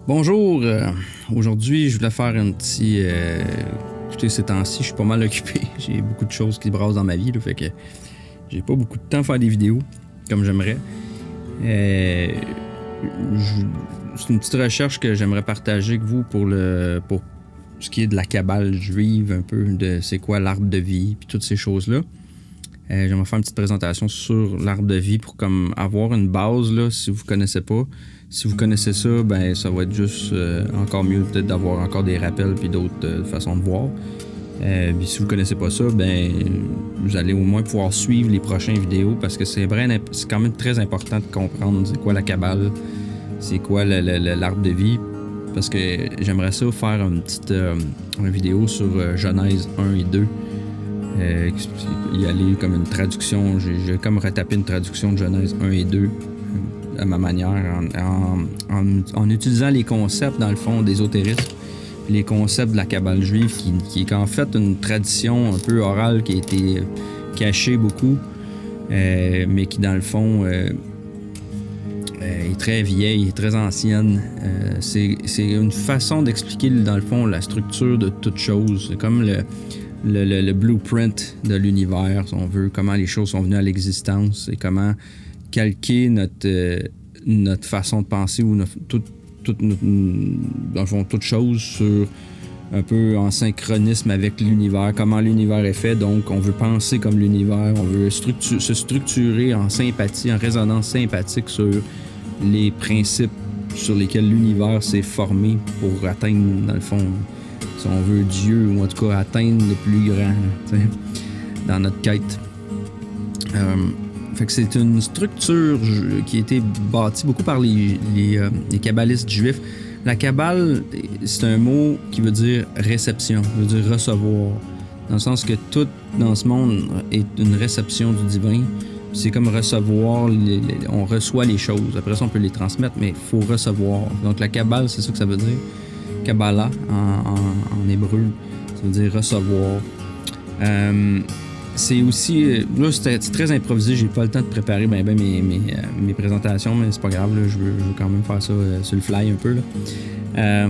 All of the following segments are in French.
Bonjour, aujourd'hui je voulais faire un petit... écoutez, ces temps-ci je suis pas mal occupé, j'ai beaucoup de choses qui brassent dans ma vie, là, fait que j'ai pas beaucoup de temps à faire des vidéos comme j'aimerais. C'est une petite recherche que j'aimerais partager avec vous pour ce qui est de la Kabbale juive, un peu de c'est quoi l'arbre de vie, puis toutes ces choses-là. J'aimerais faire une petite présentation sur l'arbre de vie pour comme avoir une base là, si vous connaissez pas. Si vous connaissez ça, ben ça va être juste encore mieux peut-être d'avoir encore des rappels puis d'autres façons de voir. Puis si vous connaissez pas ça, ben vous allez au moins pouvoir suivre les prochaines vidéos parce que c'est quand même très important de comprendre c'est quoi la Kabbale, c'est quoi l'arbre de vie. Parce que j'aimerais ça faire une vidéo sur Genèse 1 et 2. Y aller comme une traduction, j'ai comme retapé une traduction de Genèse 1 et 2 à ma manière, en utilisant les concepts dans le fond d'ésotérisme, les concepts de la Kabbale juive qui est en fait une tradition un peu orale qui a été cachée beaucoup, mais qui dans le fond est très vieille, très ancienne. C'est une façon d'expliquer dans le fond la structure de toute chose. C'est comme le blueprint de l'univers, si on veut, comment les choses sont venues à l'existence et comment calquer notre façon de penser ou dans le fond, toute chose sur un peu en synchronisme avec l'univers, comment l'univers est fait. Donc, on veut penser comme l'univers, on veut se structurer en sympathie, en résonance sympathique sur les principes sur lesquels l'univers s'est formé pour atteindre, dans le fond, si on veut, Dieu, ou en tout cas atteindre le plus grand dans notre quête. Fait que c'est une structure qui a été bâtie beaucoup par les kabbalistes juifs. La Kabbale, c'est un mot qui veut dire réception, veut dire recevoir. Dans le sens que tout dans ce monde est une réception du divin. C'est comme recevoir, on reçoit les choses. Après ça, on peut les transmettre, mais il faut recevoir. Donc la Kabbale, c'est ça que ça veut dire. Kabbalah en hébreu, ça veut dire recevoir. C'est aussi, là c'était très improvisé, j'ai pas le temps de préparer mes présentations, mais c'est pas grave, là, je veux quand même faire ça sur le fly un peu. Là.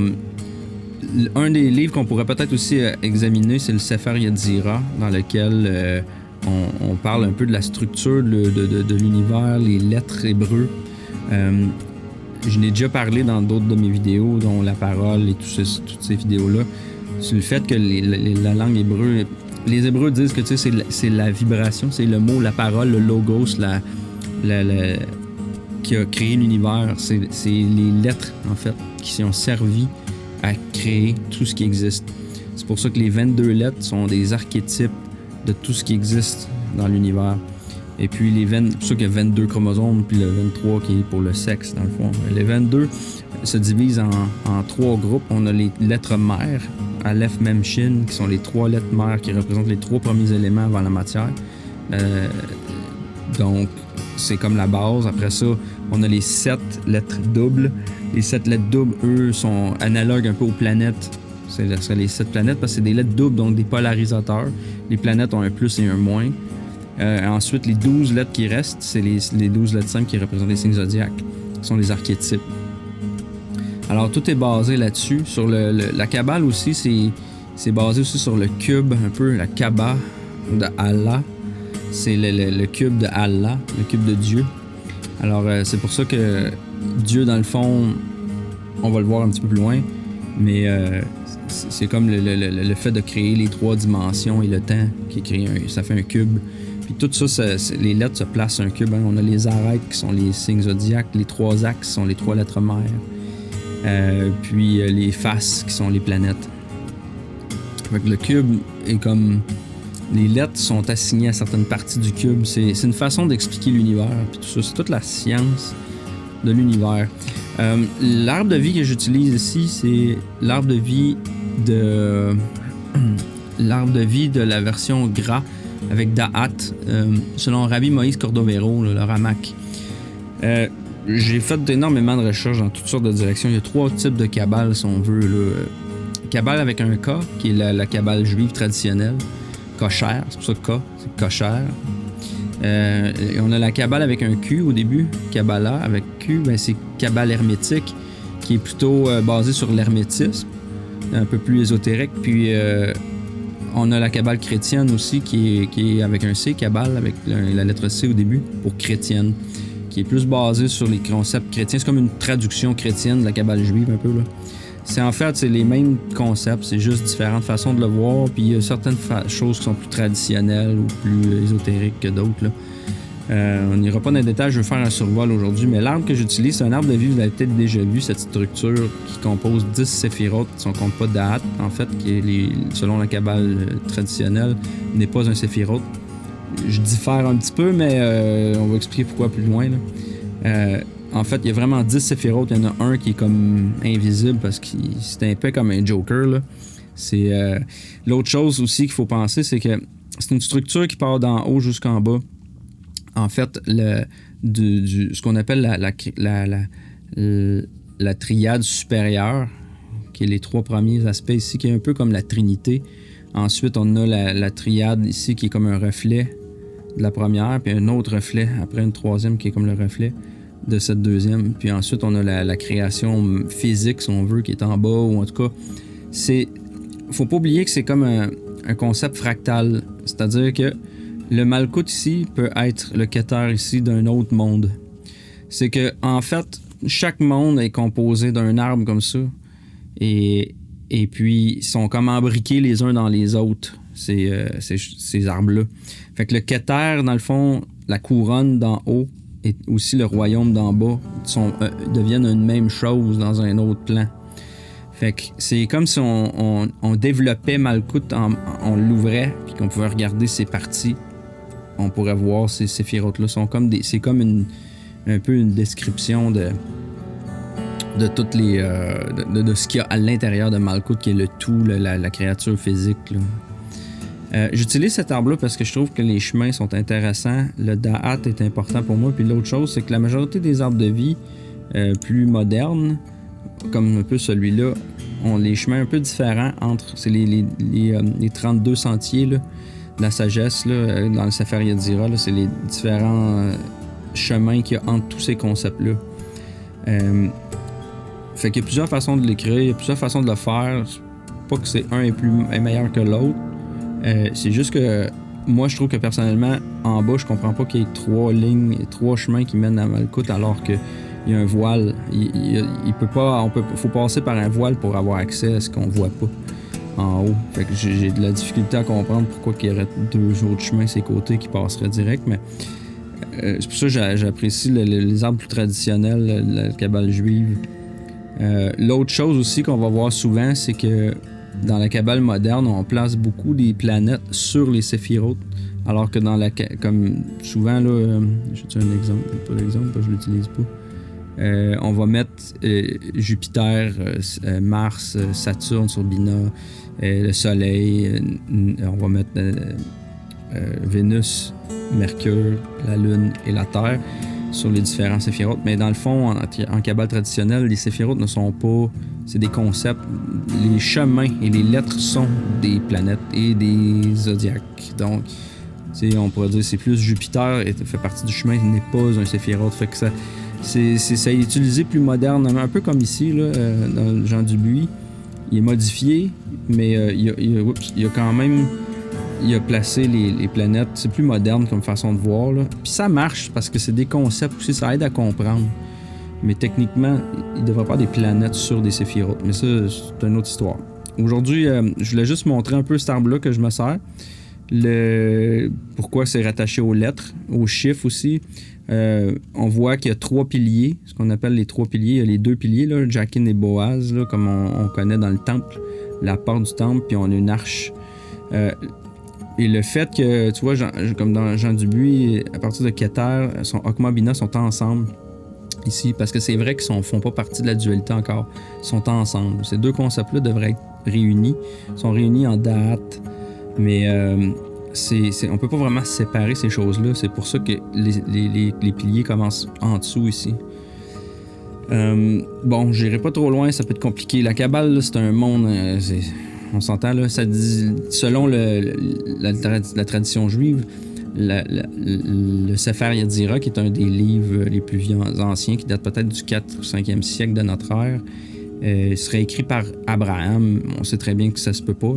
Un des livres qu'on pourrait peut-être aussi examiner, c'est le Sefer Yetzirah, dans lequel on parle un peu de la structure de l'univers, les lettres hébreux. Je l'ai déjà parlé dans d'autres de mes vidéos, dont La Parole et toutes ces vidéos-là, sur le fait que la langue hébreu... Les Hébreux disent que c'est la vibration, c'est le mot, la parole, le logos, qui a créé l'univers. C'est les lettres, en fait, qui ont servi à créer tout ce qui existe. C'est pour ça que les 22 lettres sont des archétypes de tout ce qui existe dans l'univers. Et puis, c'est pour ça qu'il y a 22 chromosomes, puis le 23 qui est pour le sexe, dans le fond. Les 22 se divisent en 3 groupes. On a les lettres mères, Aleph, Mem, Shin, qui sont les 3 lettres mères qui représentent les 3 premiers éléments avant la matière. Donc, c'est comme la base. Après ça, on a les 7 lettres doubles. Les 7 lettres doubles, eux, sont analogues un peu aux planètes. Ce serait les 7 planètes parce que c'est des lettres doubles, donc des polarisateurs. Les planètes ont un plus et un moins. Ensuite, les 12 lettres qui restent, c'est les 12 lettres simples qui représentent les signes zodiaques, qui sont les archétypes. Alors, tout est basé là-dessus. Sur la Kabbale aussi, c'est basé aussi sur le cube, un peu la Kaaba de Allah. C'est le cube de Allah, le cube de Dieu. Alors, c'est pour ça que Dieu, dans le fond, on va le voir un petit peu plus loin, mais c'est comme le fait de créer les 3 dimensions et le temps qui crée ça fait un cube. Puis tout ça, les lettres se placent sur un cube. Hein. On a les arêtes qui sont les signes zodiaques, les 3 axes qui sont les 3 lettres mères. Puis les faces qui sont les planètes. Fait que le cube est comme... Les lettres sont assignées à certaines parties du cube. C'est une façon d'expliquer l'univers. Puis tout ça, c'est toute la science de l'univers. L'arbre de vie que j'utilise ici, c'est l'arbre de vie de la version gras avec Da'at, selon Rabbi Moïse Cordovero, le Ramak. J'ai fait énormément de recherches dans toutes sortes de directions. Il y a 3 types de Kabbale, si on veut. Kabbale avec un K, qui est la Kabbale juive traditionnelle. Kosher, c'est pour ça que K, c'est kosher. On a la Kabbale avec un Q au début. Kabbalah avec Q, ben c'est Kabbale hermétique, qui est plutôt basée sur l'hermétisme, un peu plus ésotérique. Puis on a la Kabbale chrétienne aussi, qui est avec un C, Kabbale, avec la lettre C au début, pour chrétienne, qui est plus basée sur les concepts chrétiens. C'est comme une traduction chrétienne de la Kabbale juive, un peu, là. C'est les mêmes concepts, c'est juste différentes façons de le voir, puis il y a certaines choses qui sont plus traditionnelles ou plus ésotériques que d'autres, là. On n'ira pas dans les détails, je vais faire un survol aujourd'hui, mais l'arbre que j'utilise, c'est un arbre de vie, vous l'avez peut-être déjà vu, cette structure qui compose 10 séphirotes, si on compte pas Da'at, en fait, qui est selon la Kabbale traditionnelle, n'est pas un séphirote. Je diffère un petit peu, mais on va expliquer pourquoi plus loin, là. En fait, il y a vraiment 10 séphirotes, il y en a un qui est comme invisible parce que c'est un peu comme un Joker, là. C'est l'autre chose aussi qu'il faut penser, c'est que c'est une structure qui part d'en haut jusqu'en bas. En fait, ce qu'on appelle la triade supérieure, qui est les 3 premiers aspects ici, qui est un peu comme la Trinité. Ensuite, on a la triade ici, qui est comme un reflet de la première, puis un autre reflet, après une troisième, qui est comme le reflet de cette deuxième. Puis ensuite, on a la création physique, si on veut, qui est en bas, ou en tout cas, faut pas oublier que c'est comme un concept fractal. C'est-à-dire que le Malkout ici peut être le Keter ici d'un autre monde. C'est que, en fait, chaque monde est composé d'un arbre comme ça. Et puis, ils sont comme embriqués les uns dans les autres, ces arbres-là. Fait que le Keter, dans le fond, la couronne d'en haut et aussi le royaume d'en bas deviennent une même chose dans un autre plan. Fait que c'est comme si on développait Malkout, on l'ouvrait, puis qu'on pouvait regarder ses parties. On pourrait voir ces séphirotes-là. C'est comme un peu une description de toutes les de ce qu'il y a à l'intérieur de Malkout, qui est le tout, la créature physique, là. J'utilise cet arbre-là parce que je trouve que les chemins sont intéressants. Le Da'at est important pour moi. Puis l'autre chose, c'est que la majorité des arbres de vie plus modernes, comme un peu celui-là, ont les chemins un peu différents c'est les 32 sentiers, là, de la sagesse, là, dans le Sefer Yetzirah, là, c'est les différents chemins qu'il y a entre tous ces concepts-là. Fait qu'il y a plusieurs façons de l'écrire, il y a plusieurs façons de le faire. Pas que c'est un est meilleur que l'autre. C'est juste que moi, je trouve que personnellement, en bas, je comprends pas qu'il y ait 3 lignes, 3 chemins qui mènent à Malkout, alors qu'il y a un voile. Faut passer par un voile pour avoir accès à ce qu'on voit pas en haut. Fait que j'ai de la difficulté à comprendre pourquoi il y aurait 2 autres chemins à ses côtés qui passeraient direct, mais c'est pour ça que j'apprécie les arbres plus traditionnels, la Kabbale juive. L'autre chose aussi qu'on va voir souvent, c'est que dans la Kabbale moderne, on place beaucoup des planètes sur les séphirotes, alors que comme souvent, là, j'ai un exemple, pas d'exemple, je l'utilise pas. On va mettre Jupiter, Mars, Saturne sur Bina, le Soleil, on va mettre Vénus, Mercure, la Lune et la Terre sur les différents séphirotes. Mais dans le fond, en Kabbale traditionnelle, les séphirotes ne sont pas... C'est des concepts. Les chemins et les lettres sont des planètes et des zodiaques. Donc, on pourrait dire que c'est plus Jupiter et fait partie du chemin, n'est pas un séphirote. Fait que ça est utilisé plus moderne, un peu comme ici, là, dans Jean Dubuis. Il est modifié, mais il a quand même... Il a placé les planètes. C'est plus moderne comme façon de voir, là. Puis ça marche parce que c'est des concepts aussi, ça aide à comprendre. Mais techniquement, il ne devrait pas avoir des planètes sur des séphirotes. Mais ça, c'est une autre histoire. Aujourd'hui, je voulais juste montrer un peu cet arbre-là que je me sers. Pourquoi c'est rattaché aux lettres, aux chiffres aussi. On voit qu'il y a 3 piliers, ce qu'on appelle les 3 piliers. Il y a les 2 piliers, là, Jachin et Boaz, là, comme on connaît dans le temple, la porte du temple, puis on a une arche. Et le fait que, tu vois, comme dans Jean Dubuis, à partir de Keter, Okma Bina sont ensemble ici, parce que c'est vrai qu'ils ne font pas partie de la dualité encore. Ils sont ensemble. Ces 2 concepts-là devraient être réunis. Ils sont réunis en Da'at, mais on peut pas vraiment séparer ces choses-là. C'est pour ça que les piliers commencent en dessous ici. Bon, j'irai pas trop loin, ça peut être compliqué. La Kabbale, là, c'est un monde... on s'entend, là, ça dit, selon la tradition juive, le Sefer Yetzirah, qui est un des livres les plus anciens, qui date peut-être du 4 ou 5e siècle de notre ère, serait écrit par Abraham. On sait très bien que ça se peut pas.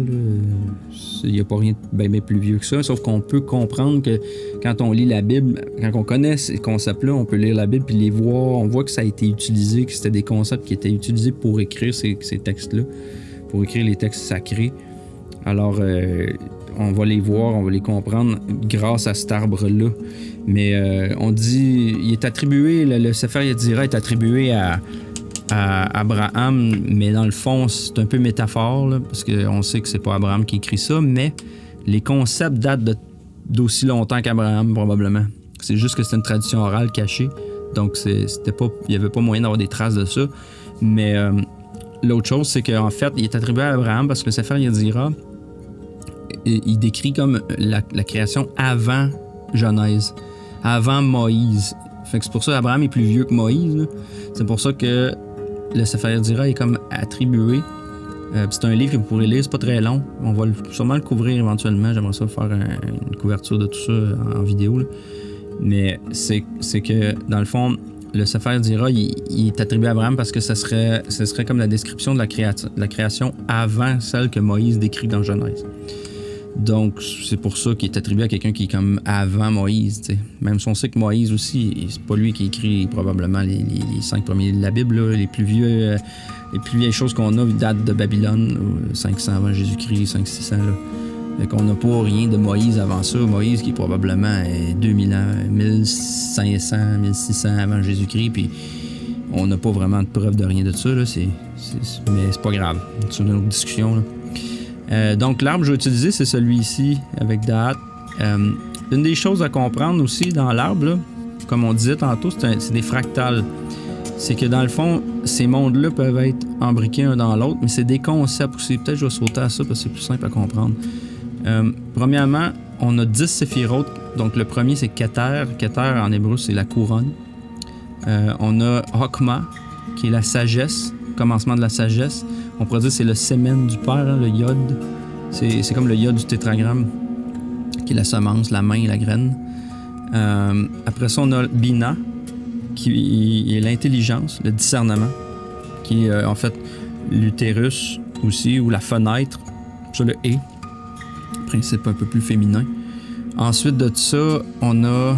Il n'y a pas rien de bien plus vieux que ça, sauf qu'on peut comprendre que quand on lit la Bible, quand on connaît ces concepts-là, on peut lire la Bible et les voir. On voit que ça a été utilisé, que c'était des concepts qui étaient utilisés pour écrire ces textes-là, pour écrire les textes sacrés. Alors, on va les voir, on va les comprendre grâce à cet arbre-là. Mais on dit, il est attribué, le Sefer Yetzirah est attribué à Abraham, mais dans le fond, c'est un peu métaphore, là, parce qu'on sait que c'est pas Abraham qui écrit ça, mais les concepts datent d'aussi longtemps qu'Abraham, probablement. C'est juste que c'est une tradition orale cachée, donc il n'y avait pas moyen d'avoir des traces de ça. Mais l'autre chose, c'est qu'en fait, il est attribué à Abraham parce que le Sefer Yetzirah, il décrit comme la création avant Genèse, avant Moïse. Fait que c'est pour ça qu'Abraham est plus vieux que Moïse, là. C'est pour ça que le Sefer Yetzirah est comme attribué. C'est un livre que vous pourrez lire, c'est pas très long. On va sûrement le couvrir éventuellement. J'aimerais ça faire une couverture de tout ça en vidéo, là. Mais c'est que, dans le fond, le Sefer Yetzirah, il est attribué à Abraham parce que ce serait comme la description de la création avant celle que Moïse décrit dans Genèse. Donc, c'est pour ça qu'il est attribué à quelqu'un qui est comme avant Moïse, t'sais. Même si on sait que Moïse aussi, c'est pas lui qui écrit probablement les 5 premiers livres de la Bible, là. Les plus vieilles choses qu'on a datent de Babylone, 500 avant Jésus-Christ, 500-600, là. Fait qu'on n'a pas rien de Moïse avant ça. Moïse qui est probablement 2000 ans, 1500, 1600 avant Jésus-Christ, puis on n'a pas vraiment de preuve de rien de ça, là. Mais c'est pas grave. C'est une autre discussion, là. Donc, l'arbre que je vais utiliser, c'est celui-ci, avec Da'at. Une des choses à comprendre aussi dans l'arbre, là, comme on disait tantôt, c'est des fractales. C'est que dans le fond, ces mondes-là peuvent être embriqués un dans l'autre, mais c'est des concepts aussi. Peut-être que je vais sauter à ça parce que c'est plus simple à comprendre. Premièrement, on a 10 séphirotes. Donc, le premier, c'est Keter. Keter, en hébreu, c'est la couronne. On a Hokmah, qui est la sagesse, commencement de la sagesse. On pourrait dire que c'est le sémen du père, hein, le yod. C'est comme le yod du tétragramme, qui est la semence, la main et la graine. Après ça, on a Bina, qui est l'intelligence, le discernement, qui est en fait l'utérus aussi, ou la fenêtre. Ça, le « et », principe un peu plus féminin. Ensuite de ça, on a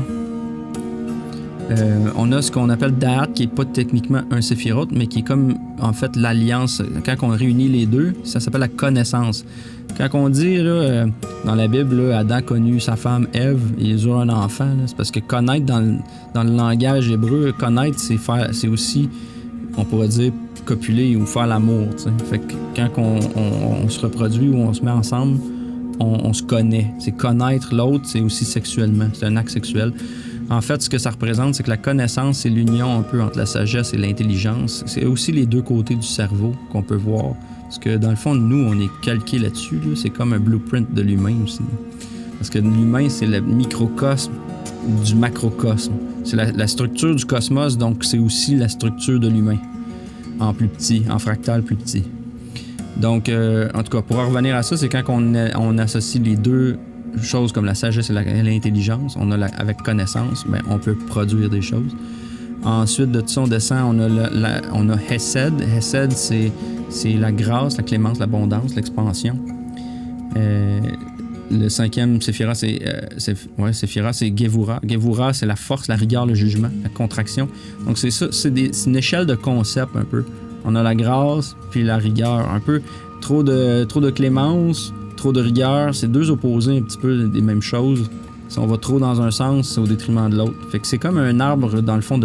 ce qu'on appelle Da'at, qui n'est pas techniquement un séphirote, mais qui est comme, en fait, l'alliance. Quand on réunit les deux, ça s'appelle la connaissance. Quand on dit, là, dans la Bible, là, Adam connut sa femme Ève, et ils eurent un enfant, là, c'est parce que connaître, dans le langage hébreu, connaître, c'est aussi, on pourrait dire, copuler ou faire l'amour, t'sais. Fait que quand on se reproduit ou on se met ensemble, on se connaît. C'est connaître l'autre, c'est aussi sexuellement. C'est un acte sexuel. En fait, ce que ça représente, c'est que la connaissance, c'est l'union un peu entre la sagesse et l'intelligence. C'est aussi les deux côtés du cerveau qu'on peut voir. Parce que dans le fond, nous, on est calqué là-dessus. Là. C'est comme un blueprint de l'humain aussi. Parce que l'humain, c'est le microcosme du macrocosme. C'est la structure du cosmos, donc c'est aussi la structure de l'humain. En plus petit, en fractal plus petit. Donc, en tout cas, pour en revenir à ça, c'est quand on associe les deux choses comme la sagesse et l'intelligence, avec connaissance, ben, on peut produire des choses. Ensuite de tout ça, on descend, on a Hesed. Hesed, c'est la grâce, la clémence, l'abondance, l'expansion. Le 5e Séphira, c'est Gevura. Gevura, c'est la force, la rigueur, le jugement, la contraction. Donc c'est ça, c'est une échelle de concepts un peu. On a la grâce, puis la rigueur. Un peu trop de clémence, trop de rigueur, c'est deux opposés un petit peu des mêmes choses. Si on va trop dans un sens, c'est au détriment de l'autre. Fait que c'est comme un arbre, dans le fond,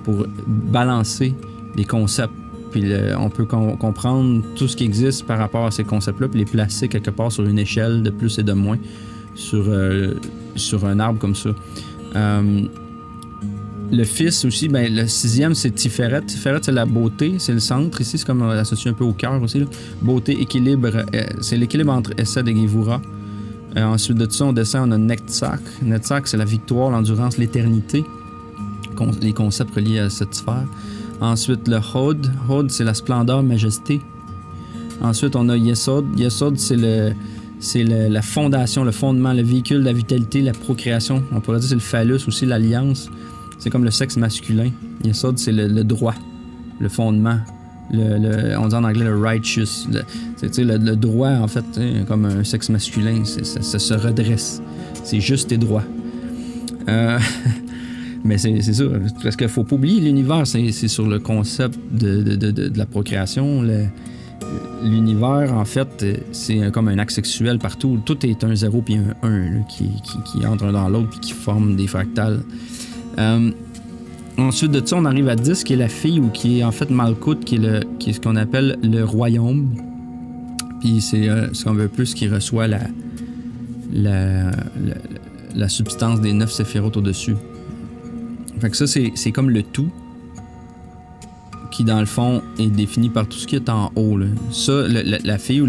pour balancer les concepts. Puis on peut comprendre tout ce qui existe par rapport à ces concepts-là, puis les placer quelque part sur une échelle de plus et de moins sur un arbre comme ça. Le fils aussi, ben, le 6e, c'est Tiferet. Tiferet, c'est la beauté, c'est le centre. Ici, c'est comme associé un peu au cœur aussi, là. Beauté, équilibre, c'est l'équilibre entre Hesed et Gevura. Ensuite de tout ça, on descend, on a Netzach. Netzach, c'est la victoire, l'endurance, l'éternité. Les concepts reliés à cette sphère. Ensuite, le Hod. Hod, c'est la splendeur, majesté. Ensuite, on a Yesod. Yesod, c'est c'est la fondation, le fondement, le véhicule de la vitalité, la procréation. On pourrait dire que c'est le phallus aussi, l'alliance. C'est comme le sexe masculin. Yesod, c'est le droit, le fondement. On dit en anglais le righteous. Le droit, en fait, comme un sexe masculin, ça se redresse. C'est juste tes droits. Mais c'est ça. Parce qu'il ne faut pas oublier, l'univers, c'est sur le concept de la procréation. L'univers, en fait, c'est comme un axe sexuel partout. Tout est un 0 puis un 1 là, qui entre un dans l'autre puis qui forment des fractals. Ensuite de ça, on arrive à 10, qui est la fille, ou qui est en fait Malkuth, qui est ce qu'on appelle le royaume. Puis c'est un peu plus qui reçoit la substance des 9 séphirotes au-dessus. Fait que ça, c'est comme le tout qui, dans le fond, est défini par tout ce qui est en haut. Là. Ça, la fille ou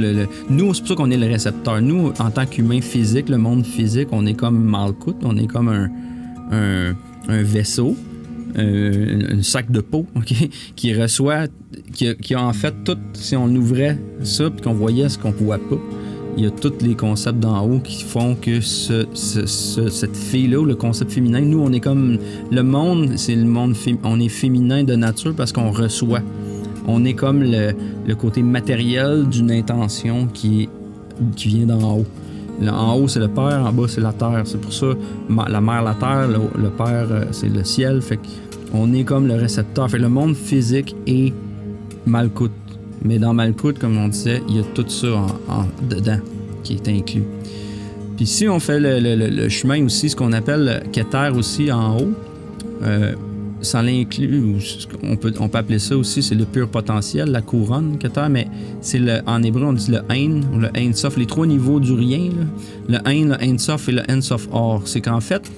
nous, c'est pour ça qu'on est le récepteur. Nous, en tant qu'humains physiques, le monde physique, on est comme Malkuth, on est comme un vaisseau, un sac de peau, okay, qui reçoit, qui a en fait tout, si on ouvrait ça puis qu'on voyait ce qu'on ne voit pas, il y a tous les concepts d'en haut qui font que cette fille-là, le concept féminin, nous, on est comme le monde, c'est le monde, on est féminin de nature parce qu'on reçoit. On est comme le côté matériel d'une intention qui vient d'en haut. En haut, c'est le Père, en bas, c'est la Terre. C'est pour ça, la mère, la Terre, le Père, c'est le ciel. Fait qu'on est comme le récepteur. Fait que le monde physique est Malkuth. Mais dans Malkuth, comme on disait, il y a tout ça dedans qui est inclus. Puis si on fait le chemin aussi, ce qu'on appelle Keter aussi en haut, ça l'inclut, on peut appeler ça aussi, c'est le pur potentiel, la couronne Keter, mais c'est en hébreu, on dit le Ein ou le Ein Sof, les 3 niveaux du rien, là. Le Ein, le Ein Sof et le Ein Sof Or. C'est qu'en fait, tu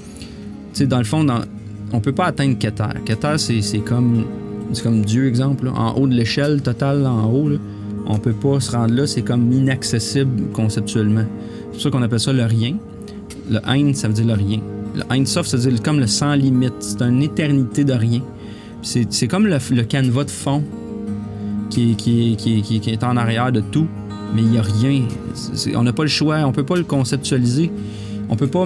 sais, dans le fond, on peut pas atteindre Keter. Keter, c'est comme Dieu, exemple, là. En haut de l'échelle totale, en haut, là, on peut pas se rendre là, c'est comme inaccessible conceptuellement. C'est pour ça qu'on appelle ça le rien. Le Ein, ça veut dire le rien. Le Ein Sof, ça veut dire comme le sans limite. C'est une éternité de rien. C'est comme le canevas de fond qui est en arrière de tout, mais il n'y a rien. On n'a pas le choix, on peut pas le conceptualiser. On peut pas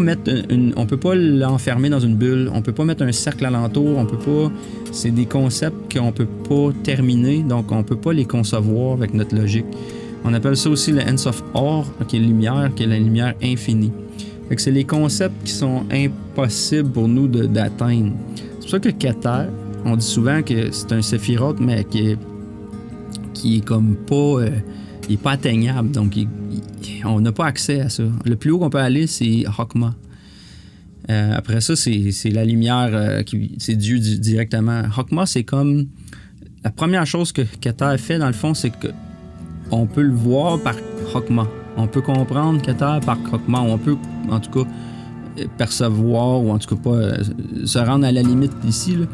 on peut pas l'enfermer dans une bulle. On peut pas mettre un cercle alentour. On peut pas. C'est des concepts qu'on peut pas terminer, donc on peut pas les concevoir avec notre logique. On appelle ça aussi le Ein Sof Or, qui est lumière, qui est la lumière infinie. Fait que c'est les concepts qui sont impossibles pour nous d'atteindre. C'est pour ça que Keter, on dit souvent que c'est un séphirote, mais qui est comme pas, il est pas atteignable. Donc on n'a pas accès à ça. Le plus haut qu'on peut aller, c'est Chokmah. Après ça, c'est la lumière, c'est Dieu directement. Chokmah, c'est comme la première chose que Keter fait, dans le fond, c'est que on peut le voir par Chokmah. On peut comprendre Keter par Chokmah. On peut, en tout cas, percevoir, ou en tout cas pas se rendre à la limite ici, là,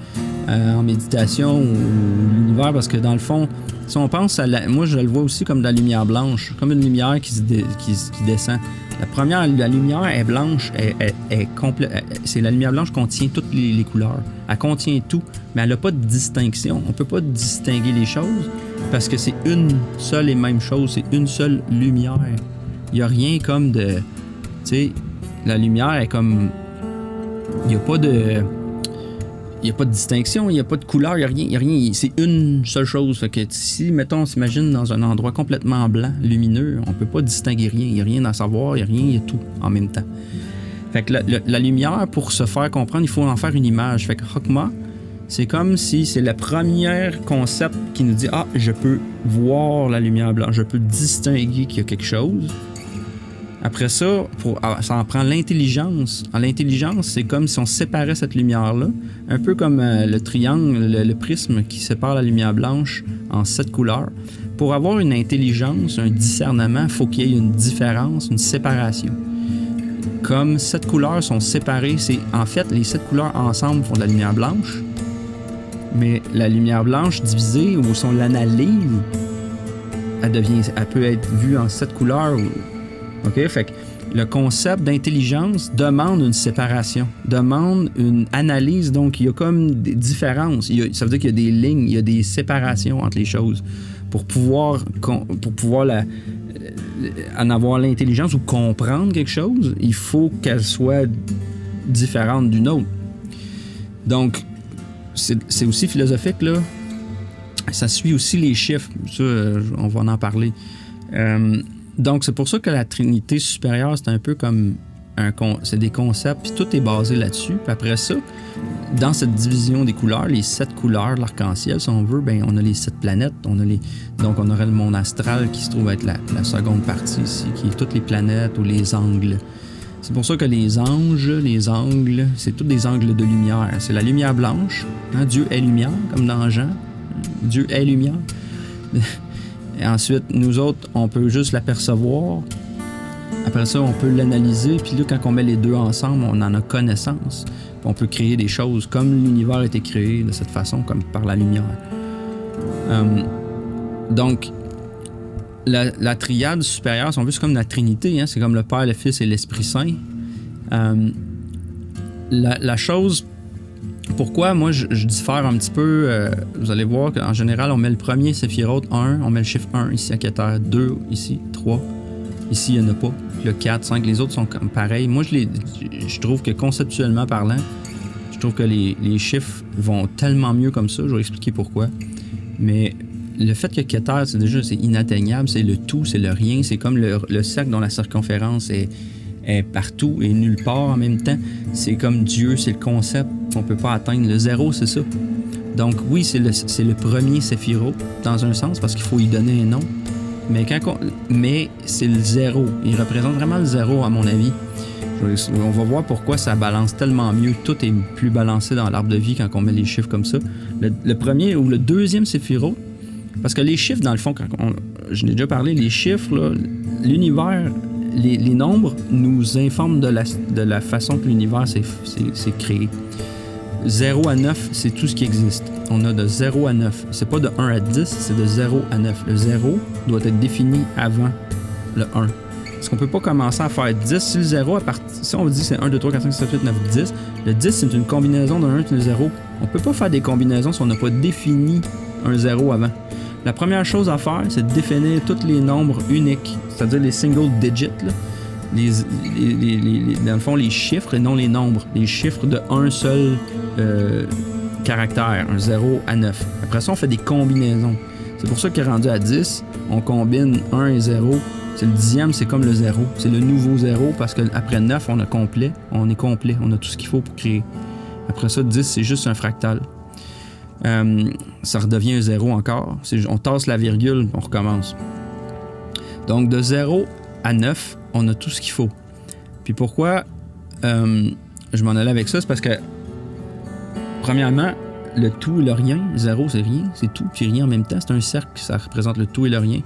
en méditation ou l'univers, parce que dans le fond, si on pense moi je le vois aussi comme de la lumière blanche, comme une lumière qui descend. La lumière est blanche, c'est la lumière blanche contient toutes les couleurs. Elle contient tout, mais elle n'a pas de distinction. On ne peut pas distinguer les choses parce que c'est une seule et même chose, c'est une seule lumière. Il n'y a rien comme de... Tu sais, la lumière est comme... Il n'y a pas de distinction, il n'y a pas de couleur, il n'y a rien. C'est une seule chose. Fait que si, mettons, on s'imagine dans un endroit complètement blanc, lumineux, on ne peut pas distinguer rien. Il n'y a rien à savoir, il n'y a rien, il y a tout en même temps. Fait que la lumière, pour se faire comprendre, il faut en faire une image. Fait que Chokmah, c'est comme si c'est le premier concept qui nous dit « Ah, je peux voir la lumière blanche, je peux distinguer qu'il y a quelque chose. » Après ça, ça en prend l'intelligence. L'intelligence, c'est comme si on séparait cette lumière-là, un peu comme le triangle, le prisme qui sépare la lumière blanche en 7 couleurs. Pour avoir une intelligence, un discernement, il faut qu'il y ait une différence, une séparation. Comme 7 couleurs sont séparées, en fait, les 7 couleurs ensemble font de la lumière blanche, mais la lumière blanche divisée, ou si on l'analyse, elle peut être vue en 7 couleurs. OK? Fait que le concept d'intelligence demande une séparation, demande une analyse. Donc, il y a comme des différences. Ça veut dire qu'il y a des lignes, il y a des séparations entre les choses pour pouvoir en avoir l'intelligence ou comprendre quelque chose, il faut qu'elle soit différente d'une autre. Donc, c'est aussi philosophique, là. Ça suit aussi les chiffres. Ça, on va en parler. Donc, c'est pour ça que la Trinité supérieure, c'est un peu comme c'est des concepts, puis tout est basé là-dessus. Puis après ça, dans cette division des couleurs, les 7 couleurs de l'arc-en-ciel, si on veut, ben on a les 7 planètes. Donc, on aurait le monde astral qui se trouve être la seconde partie ici, qui est toutes les planètes ou les angles. C'est pour ça que les anges, les angles, c'est tous des angles de lumière. C'est la lumière blanche. Hein? Dieu est lumière, comme dans Jean. Dieu est lumière. Et ensuite, nous autres, on peut juste l'apercevoir. Après ça, on peut l'analyser. Puis là, quand on met les deux ensemble, on en a connaissance. Puis on peut créer des choses comme l'univers a été créé de cette façon, comme par la lumière. Donc, la triade supérieure, si on veut, c'est comme la Trinité. Hein? C'est comme le Père, le Fils et l'Esprit Saint. La chose... Pourquoi moi je diffère un petit peu, vous allez voir qu'en général on met le premier séphiroth 1, on met le chiffre 1 ici à Keter, 2 ici, 3, ici il n'y en a pas, le 4, 5, les autres sont comme pareils. Moi je trouve que conceptuellement parlant, je trouve que les chiffres vont tellement mieux comme ça, je vais expliquer pourquoi. Mais le fait que Keter c'est inatteignable, c'est le tout, c'est le rien, c'est comme le cercle dont la circonférence est partout et nulle part en même temps. C'est comme Dieu, c'est le concept qu'on peut pas atteindre. Le zéro, c'est ça. Donc oui, c'est le premier séphiroth dans un sens parce qu'il faut y donner un nom. Mais c'est le zéro. Il représente vraiment le zéro à mon avis. On va voir pourquoi ça balance tellement mieux. Tout est plus balancé dans l'arbre de vie quand on met les chiffres comme ça. Le premier ou le deuxième séphiroth, parce que les chiffres, dans le fond, je n'ai déjà parlé, les chiffres, là, l'univers... Les nombres nous informent de la façon que l'univers s'est créé. 0 à 9, c'est tout ce qui existe. On a de 0 à 9. C'est pas de 1 à 10, c'est de 0 à 9. Le 0 doit être défini avant le 1. Parce qu'on peut pas commencer à faire 10. Si le 0, si on dit c'est 1, 2, 3, 4, 5, 6, 7, 8, 9, 10, le 10, c'est une combinaison d'un 1 et d'un 0. On peut pas faire des combinaisons si on n'a pas défini un 0 avant. La première chose à faire, c'est de définir tous les nombres uniques, c'est-à-dire les single digits, là. Dans le fond, les chiffres et non les nombres. Les chiffres de un seul caractère, un 0 à 9. Après ça, on fait des combinaisons. C'est pour ça qu'il est rendu à 10, on combine 1 et 0. C'est le dixième, c'est comme le 0. C'est le nouveau 0 parce qu'après 9, on est complet. On a tout ce qu'il faut pour créer. Après ça, 10, c'est juste un fractal. Ça redevient un 0 encore. On tasse la virgule, on recommence. Donc, de 0 à 9, on a tout ce qu'il faut. Puis pourquoi je m'en allais avec ça, c'est parce que, premièrement, le tout et le rien, 0 c'est rien, c'est tout puis rien en même temps. C'est un cercle, ça représente le tout et le rien.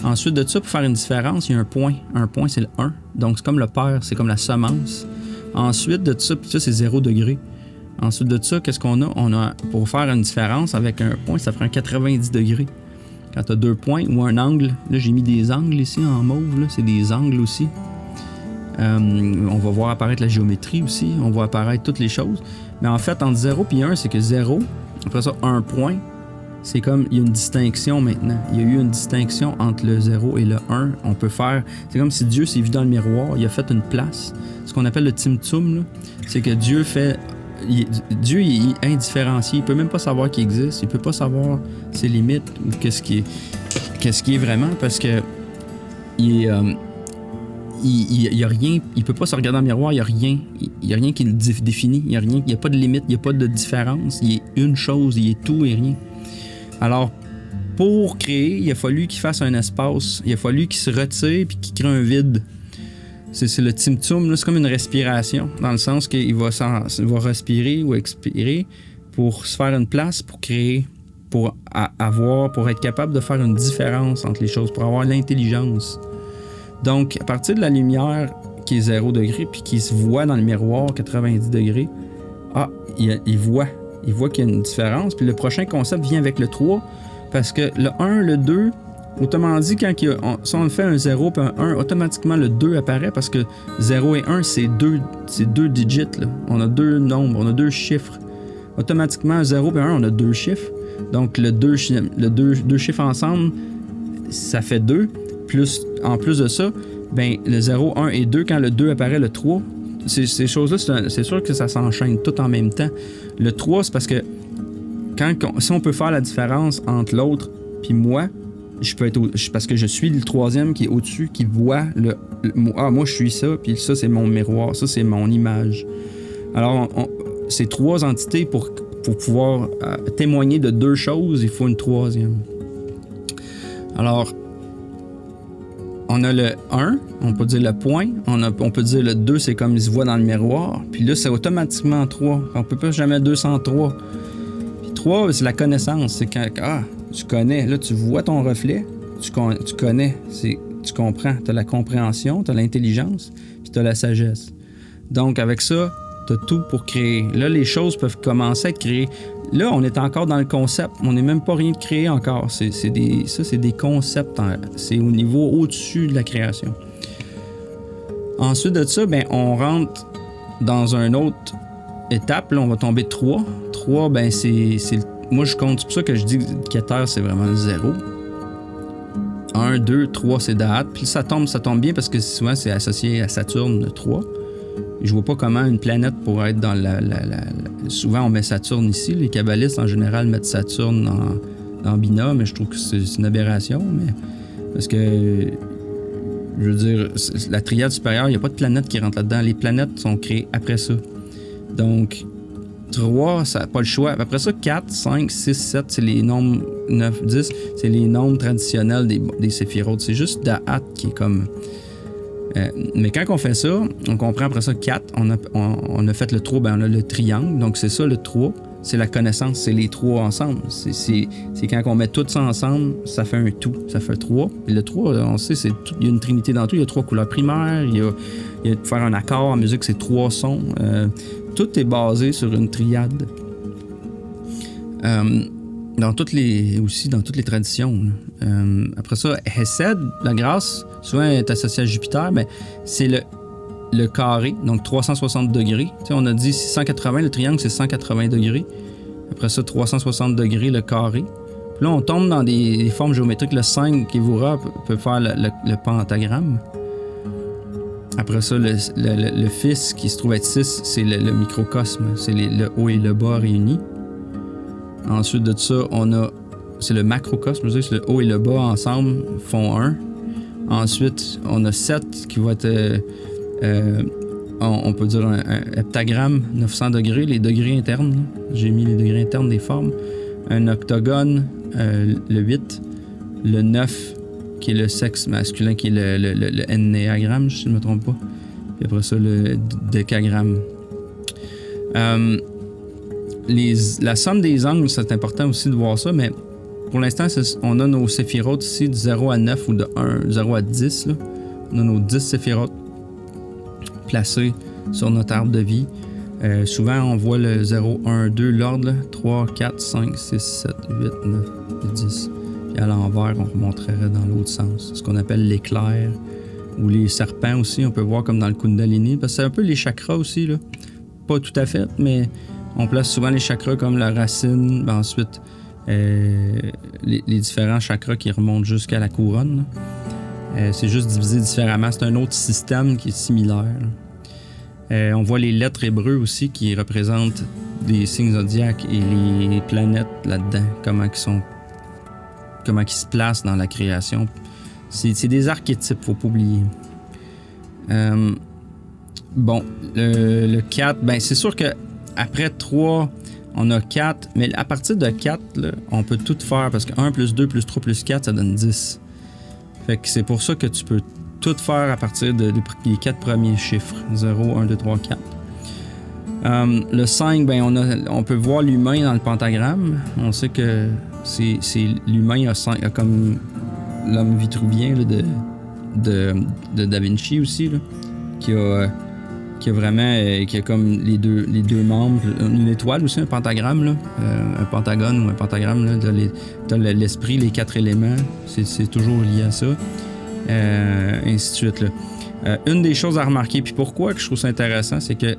Ensuite de ça, pour faire une différence, il y a un point. Un point, c'est le 1. Donc, c'est comme le pair, c'est comme la semence. Ensuite de ça, puis ça, c'est 0 degré. Ensuite de ça, qu'est-ce qu'on a? On a, pour faire une différence avec un point, ça prend 90 degrés. Quand tu as 2 points ou un angle, là j'ai mis des angles ici en mauve, là, c'est des angles aussi. On va voir apparaître la géométrie aussi, on va apparaître toutes les choses. Mais en fait, entre 0 et 1, c'est que 0, après ça, 1 point, c'est comme, il y a une distinction maintenant. Il y a eu une distinction entre le 0 et le 1. On peut faire, c'est comme si Dieu s'est vu dans le miroir, il a fait une place. Ce qu'on appelle le Tzimtzum, là, c'est que Dieu fait... Dieu il est indifférencié, il peut même pas savoir qu'il existe, il peut pas savoir ses limites ou qu'est-ce qui est vraiment parce que il y a rien, il peut pas se regarder dans le miroir, il y a rien qui le définit, il y a pas de limite, il y a pas de différence, il est une chose, il est tout et rien. Alors pour créer, il a fallu qu'il fasse un espace, il a fallu qu'il se retire puis qu'il crée un vide. C'est le Tzimtzum, c'est comme une respiration, dans le sens qu'il va respirer ou expirer pour se faire une place, pour créer, pour être capable de faire une différence entre les choses, pour avoir l'intelligence. Donc, à partir de la lumière qui est 0 degré, puis qui se voit dans le miroir 90 degrés, il voit qu'il y a une différence. Puis le prochain concept vient avec le 3, parce que le 1, le 2... Autrement dit, si on fait un 0 et un 1, automatiquement le 2 apparaît parce que 0 et 1, c'est deux digits. Là. On a deux nombres, on a deux chiffres. Automatiquement, 0 et 1, on a deux chiffres. Donc, deux chiffres ensemble, ça fait 2. Plus en plus de ça, ben le 0, 1 et 2, quand le 2 apparaît, le 3, ces choses-là, c'est sûr que ça s'enchaîne tout en même temps. Le 3, c'est parce que si on peut faire la différence entre l'autre puis moi, je peux être parce que je suis le troisième qui est au-dessus, qui voit moi je suis ça, puis ça c'est mon miroir, ça c'est mon image. Alors c'est trois entités pour pouvoir témoigner de deux choses, il faut une troisième. Alors on a le 1, on peut dire le point, on peut dire le 2, c'est comme il se voit dans le miroir, puis là c'est automatiquement 3, on peut pas jamais 2 sans 3. Puis 3, c'est la connaissance, c'est quand tu connais, là tu vois ton reflet, tu connais, tu comprends, tu as la compréhension, tu as l'intelligence, puis tu as la sagesse. Donc avec ça, tu as tout pour créer. Là, les choses peuvent commencer à être créées. Là, on est encore dans le concept, on n'est même pas rien de créé encore. C'est des concepts, c'est au niveau au-dessus de la création. Ensuite de ça, ben, on rentre dans une autre étape, là, on va tomber 3. 3, ben, moi, je compte, c'est pour ça que je dis que Keter, c'est vraiment le 0. 1, 2, 3, c'est Da'at. Puis ça tombe bien parce que souvent, c'est associé à Saturne, 3. Je vois pas comment une planète pourrait être dans souvent, on met Saturne ici. Les kabbalistes, en général, mettent Saturne dans binôme, mais je trouve que c'est une aberration. Mais parce que, je veux dire, la triade supérieure, il n'y a pas de planète qui rentre là-dedans. Les planètes sont créées après ça. Donc, 3, ça n'a pas le choix. Après ça, 4, 5, 6, 7, c'est les nombres 9, 10, c'est les nombres traditionnels des séphirotes. C'est juste Da'at qui est comme... mais quand on fait ça, on comprend après ça 4, on a fait le 3, ben on a le triangle, donc c'est ça le 3, c'est la connaissance, c'est les 3 ensemble. C'est quand on met tout ça ensemble, ça fait un tout, ça fait 3. Et le 3, on sait, il y a une trinité dans tout, il y a 3 couleurs primaires, il y a faire un accord en musique, c'est 3 sons. Tout est basé sur une triade. Dans toutes les traditions. Après ça, Hesed, la grâce, souvent est associée à Jupiter, mais c'est le carré, donc 360 degrés. Tu sais, on a dit 180, le triangle, c'est 180 degrés. Après ça, 360 degrés, le carré. Puis là, on tombe dans des formes géométriques. Le 5, Kevura, peut faire le pentagramme. Après ça, le fils, qui se trouve être 6, c'est le microcosme. C'est le haut et le bas réunis. Ensuite de ça, c'est le macrocosme, c'est le haut et le bas ensemble font 1. Ensuite, on a 7 qui va être, on peut dire un heptagramme, 900 degrés, les degrés internes. Là. J'ai mis les degrés internes des formes. Un octogone, le 8. Le 9, qui est le sexe masculin, qui est le ennéagramme, si je ne me trompe pas. Puis après ça, le décagramme. La somme des angles, c'est important aussi de voir ça, mais pour l'instant, on a nos séphirotes ici de 0 à 9 ou de 0 à 10. Là. On a nos 10 séphirotes placés sur notre arbre de vie. Souvent, on voit le 0, 1, 2, l'ordre, là, 3, 4, 5, 6, 7, 8, 9 et 10. Puis à l'envers, on remonterait dans l'autre sens. Ce qu'on appelle l'éclair ou les serpents aussi, on peut voir comme dans le Kundalini, parce que c'est un peu les chakras aussi. Là. Pas tout à fait, mais... On place souvent les chakras comme la racine, ben ensuite les différents chakras qui remontent jusqu'à la couronne. C'est juste divisé différemment. C'est un autre système qui est similaire. On voit les lettres hébreux aussi qui représentent des signes zodiaques et les planètes là-dedans, comment ils se placent dans la création. C'est des archétypes, faut pas oublier. Bon, le 4, ben c'est sûr que après 3, on a 4, mais à partir de 4, là, on peut tout faire parce que 1 plus 2 plus 3 plus 4, ça donne 10. Fait que c'est pour ça que tu peux tout faire à partir des 4 premiers chiffres. 0, 1, 2, 3, 4. Le 5, ben on peut voir l'humain dans le pentagramme. On sait que c'est l'humain a comme l'homme vitruvien là, de Da Vinci aussi, là, qui a vraiment qui a comme les deux membres, une étoile aussi, un pentagramme là, un pentagone ou un pentagramme là, t'as l'esprit, les 4 éléments, c'est toujours lié à ça, ainsi de suite là. Une des choses à remarquer, puis pourquoi que je trouve ça intéressant, c'est que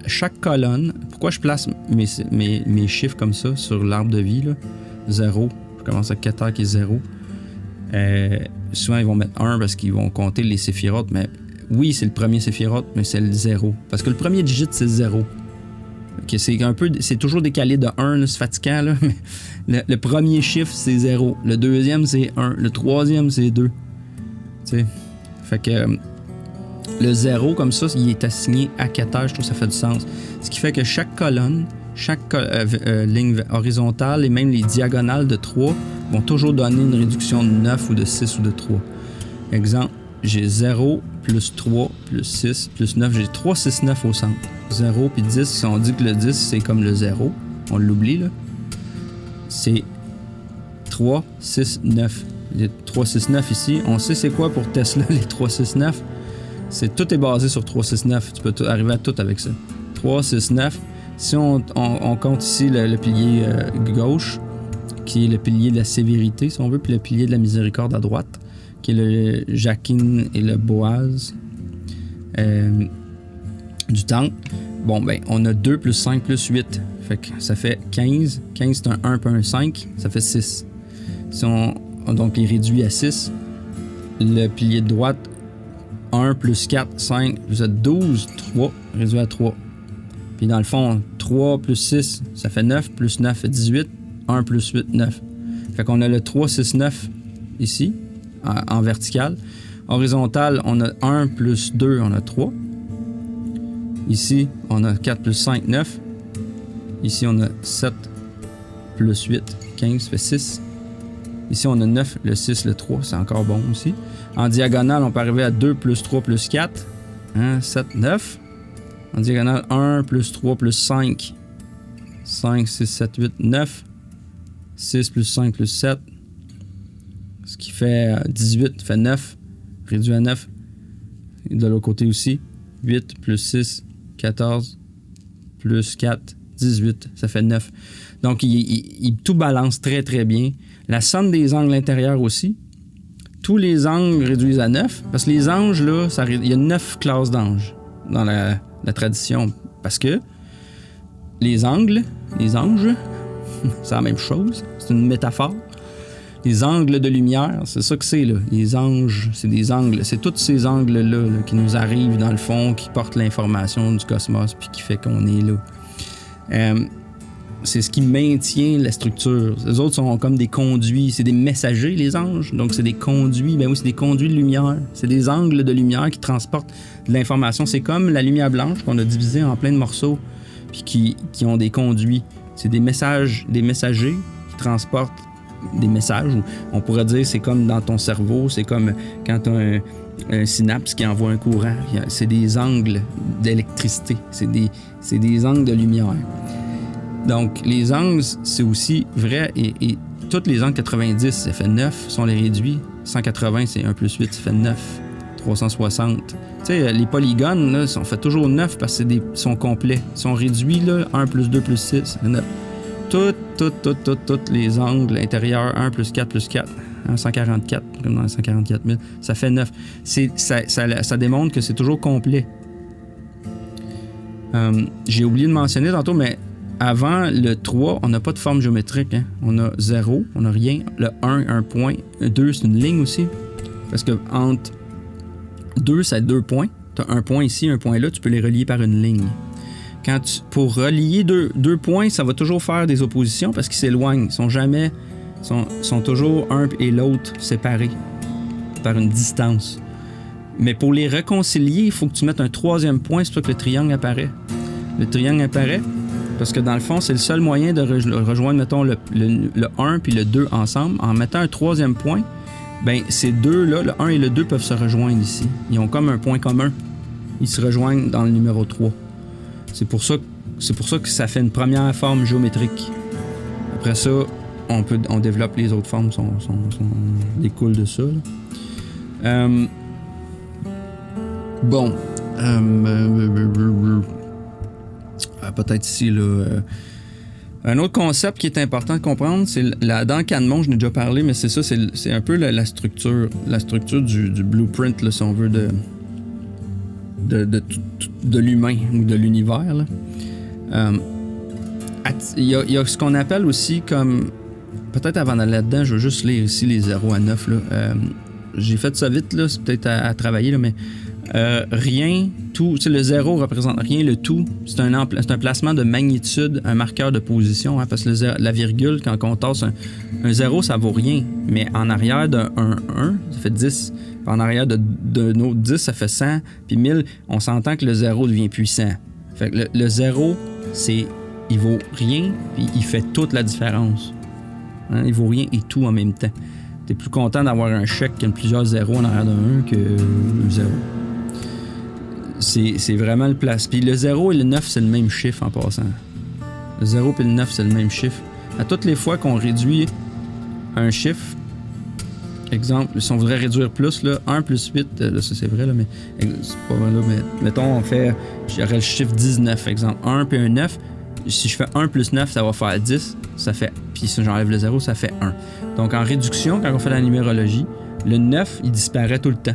chaque colonne, pourquoi je place mes chiffres comme ça sur l'arbre de vie là, 0, je commence avec Keter qui est 0, Souvent, ils vont mettre 1 parce qu'ils vont compter les séphirotes, mais oui, c'est le premier séphirote, mais c'est le 0. Parce que le premier digit, c'est 0. Okay, c'est toujours décalé de 1, là, c'est fatigant, là, mais le premier chiffre, c'est 0. Le deuxième, c'est 1. Le troisième, c'est 2. T'sais. Fait que le 0, comme ça, il est assigné à Keter, je trouve que ça fait du sens. Ce qui fait que chaque colonne, chaque ligne horizontale et même les diagonales de 3 vont toujours donner une réduction de 9 ou de 6 ou de 3. Exemple, j'ai 0 plus 3 plus 6 plus 9. J'ai 3, 6, 9 au centre. 0 puis 10, si on dit que le 10, c'est comme le 0, on l'oublie, là. C'est 3, 6, 9. Les 3, 6, 9 ici. On sait c'est quoi pour Tesla, les 3, 6, 9. Tout est basé sur 3, 6, 9. Tu peux arriver à tout avec ça. 3, 6, 9. Si on compte ici le pilier gauche, qui est le pilier de la sévérité, si on veut, puis le pilier de la miséricorde à droite, qui est le Jachin et le Boaz du temple. Bon, ben, on a 2 plus 5 plus 8. Fait que ça fait 15. 15, c'est un 1 puis un 5. Ça fait 6. Si on donc est réduit à 6, le pilier de droite, 1 plus 4, 5, vous êtes 12, 3, réduit à 3. Puis dans le fond, 3 plus 6, ça fait 9, plus 9 fait 18, 1 plus 8, 9. Fait qu'on a le 3, 6, 9 ici, en vertical. Horizontal, on a 1 plus 2, on a 3. Ici, on a 4 plus 5, 9. Ici, on a 7 plus 8, 15, fait 6. Ici, on a 9, le 6, le 3, c'est encore bon aussi. En diagonale, on peut arriver à 2 plus 3 plus 4. 7, 9. En diagonale, 1 plus 3 plus 5. 5, 6, 7, 8, 9. 6 plus 5 plus 7. Ce qui fait 18, fait 9. Réduit à 9. Et de l'autre côté aussi. 8 plus 6, 14. Plus 4, 18. Ça fait 9. Donc, il tout balance très, très bien. La somme des angles intérieurs aussi. Tous les angles réduisent à 9. Parce que les anges, là, il y a 9 classes d'anges dans la tradition. Parce que les anges, c'est la même chose. C'est une métaphore. Les angles de lumière, c'est ça que c'est, là. Les anges, c'est des angles. C'est tous ces angles-là là, qui nous arrivent dans le fond, qui portent l'information du cosmos, puis qui fait qu'on est là. C'est ce qui maintient la structure. Les autres sont comme des conduits. C'est des messagers, les anges. Donc, c'est des conduits. Ben oui, c'est des conduits de lumière. C'est des angles de lumière qui transportent de l'information. C'est comme la lumière blanche qu'on a divisée en plein de morceaux, puis qui ont des conduits. C'est des messagers qui transportent des messages. On pourrait dire c'est comme dans ton cerveau. C'est comme quand tu as un synapse qui envoie un courant. C'est des angles d'électricité. C'est des angles de lumière. Donc, les angles, c'est aussi vrai, et tous les angles 90, ça fait 9, sont les réduits. 180, c'est 1 plus 8, ça fait 9. 360. Tu sais, les polygones, là, on fait toujours 9 parce que sont complets. Ils sont réduits, là, 1 plus 2 plus 6, ça fait 9. Tous les angles intérieurs, 1 plus 4 plus 4, 144, comme dans les 144 000, ça fait 9. Ça démontre que c'est toujours complet. J'ai oublié de mentionner tantôt, mais avant le 3, on n'a pas de forme géométrique. Hein? On a 0, on n'a rien. Le 1, un point. 2, c'est une ligne aussi. Parce que entre 2, c'est 2 points. Tu as un point ici, un point là. Tu peux les relier par une ligne. Pour relier deux points, ça va toujours faire des oppositions parce qu'ils s'éloignent. Ils sont toujours un et l'autre séparés par une distance. Mais pour les réconcilier, il faut que tu mettes un troisième point. C'est pour ça que le triangle apparaît. Le triangle apparaît parce que dans le fond, c'est le seul moyen de rejoindre, mettons, le 1 puis le 2 ensemble. En mettant un troisième point, ben ces deux-là, le 1 et le 2, peuvent se rejoindre ici. Ils ont comme un point commun. Ils se rejoignent dans le numéro 3. C'est pour ça que ça fait une première forme géométrique. Après ça, on développe les autres formes, découlent de ça. Bon. Peut-être ici, là. Un autre concept qui est important de comprendre, c'est dans le Canon, je n'ai déjà parlé, mais c'est ça, c'est un peu la structure du blueprint, là, si on veut, de l'humain ou de l'univers. Il y a ce qu'on appelle aussi comme peut-être avant d'aller là-dedans, je vais juste lire ici les 0 à 9. Là. J'ai fait ça vite, là, c'est peut-être à travailler, là, mais rien, tout, tu sais, le 0 représente rien, le tout, c'est un placement de magnitude, un marqueur de position, hein, parce que la virgule, quand on tasse un 0, ça vaut rien, mais en arrière d'un 1, ça fait 10, en arrière d'un autre 10, ça fait 100, puis 1000, on s'entend que le 0 devient puissant. Fait que le 0, il vaut rien, puis il fait toute la différence. Hein, il vaut rien et tout en même temps. T'es plus content d'avoir un chèque qui a plusieurs zéros en arrière d'un 1 que le 0. C'est vraiment le place. Puis le 0 et le 9, c'est le même chiffre en passant. Le 0 et le 9, c'est le même chiffre. À toutes les fois qu'on réduit un chiffre, exemple, si on voudrait réduire plus, là, 1 plus 8, là, ça c'est vrai, là, mais c'est pas vrai, là, mais mettons, j'aurais le chiffre 19, exemple, 1 puis un 9. Si je fais 1 plus 9, ça va faire 10. Ça fait, puis si j'enlève le 0, ça fait 1. Donc en réduction, quand on fait la numérologie, le 9, il disparaît tout le temps.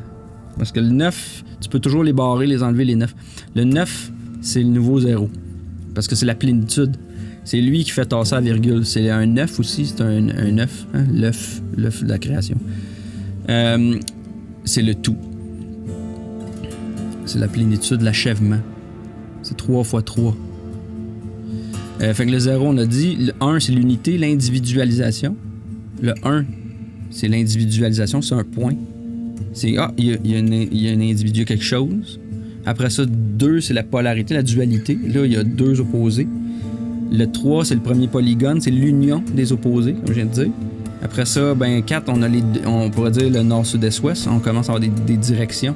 Parce que le 9, tu peux toujours les barrer, les enlever, les 9. Le 9, c'est le nouveau 0. Parce que c'est la plénitude. C'est lui qui fait tasser la virgule. C'est un 9 aussi, c'est un 9, hein? L'œuf de la création. C'est le tout. C'est la plénitude, l'achèvement. C'est 3 fois 3. Fait que le 0, on a dit. Le 1, c'est l'unité, l'individualisation. Le 1, c'est l'individualisation, c'est un point. C'est, il y a un individu, quelque chose. Après ça, 2, c'est la polarité, la dualité. Là, il y a 2 opposés. Le 3, c'est le premier polygone, c'est l'union des opposés, comme je viens de dire. Après ça, 4, on pourrait dire le nord, sud, est, ouest. On commence à avoir des directions.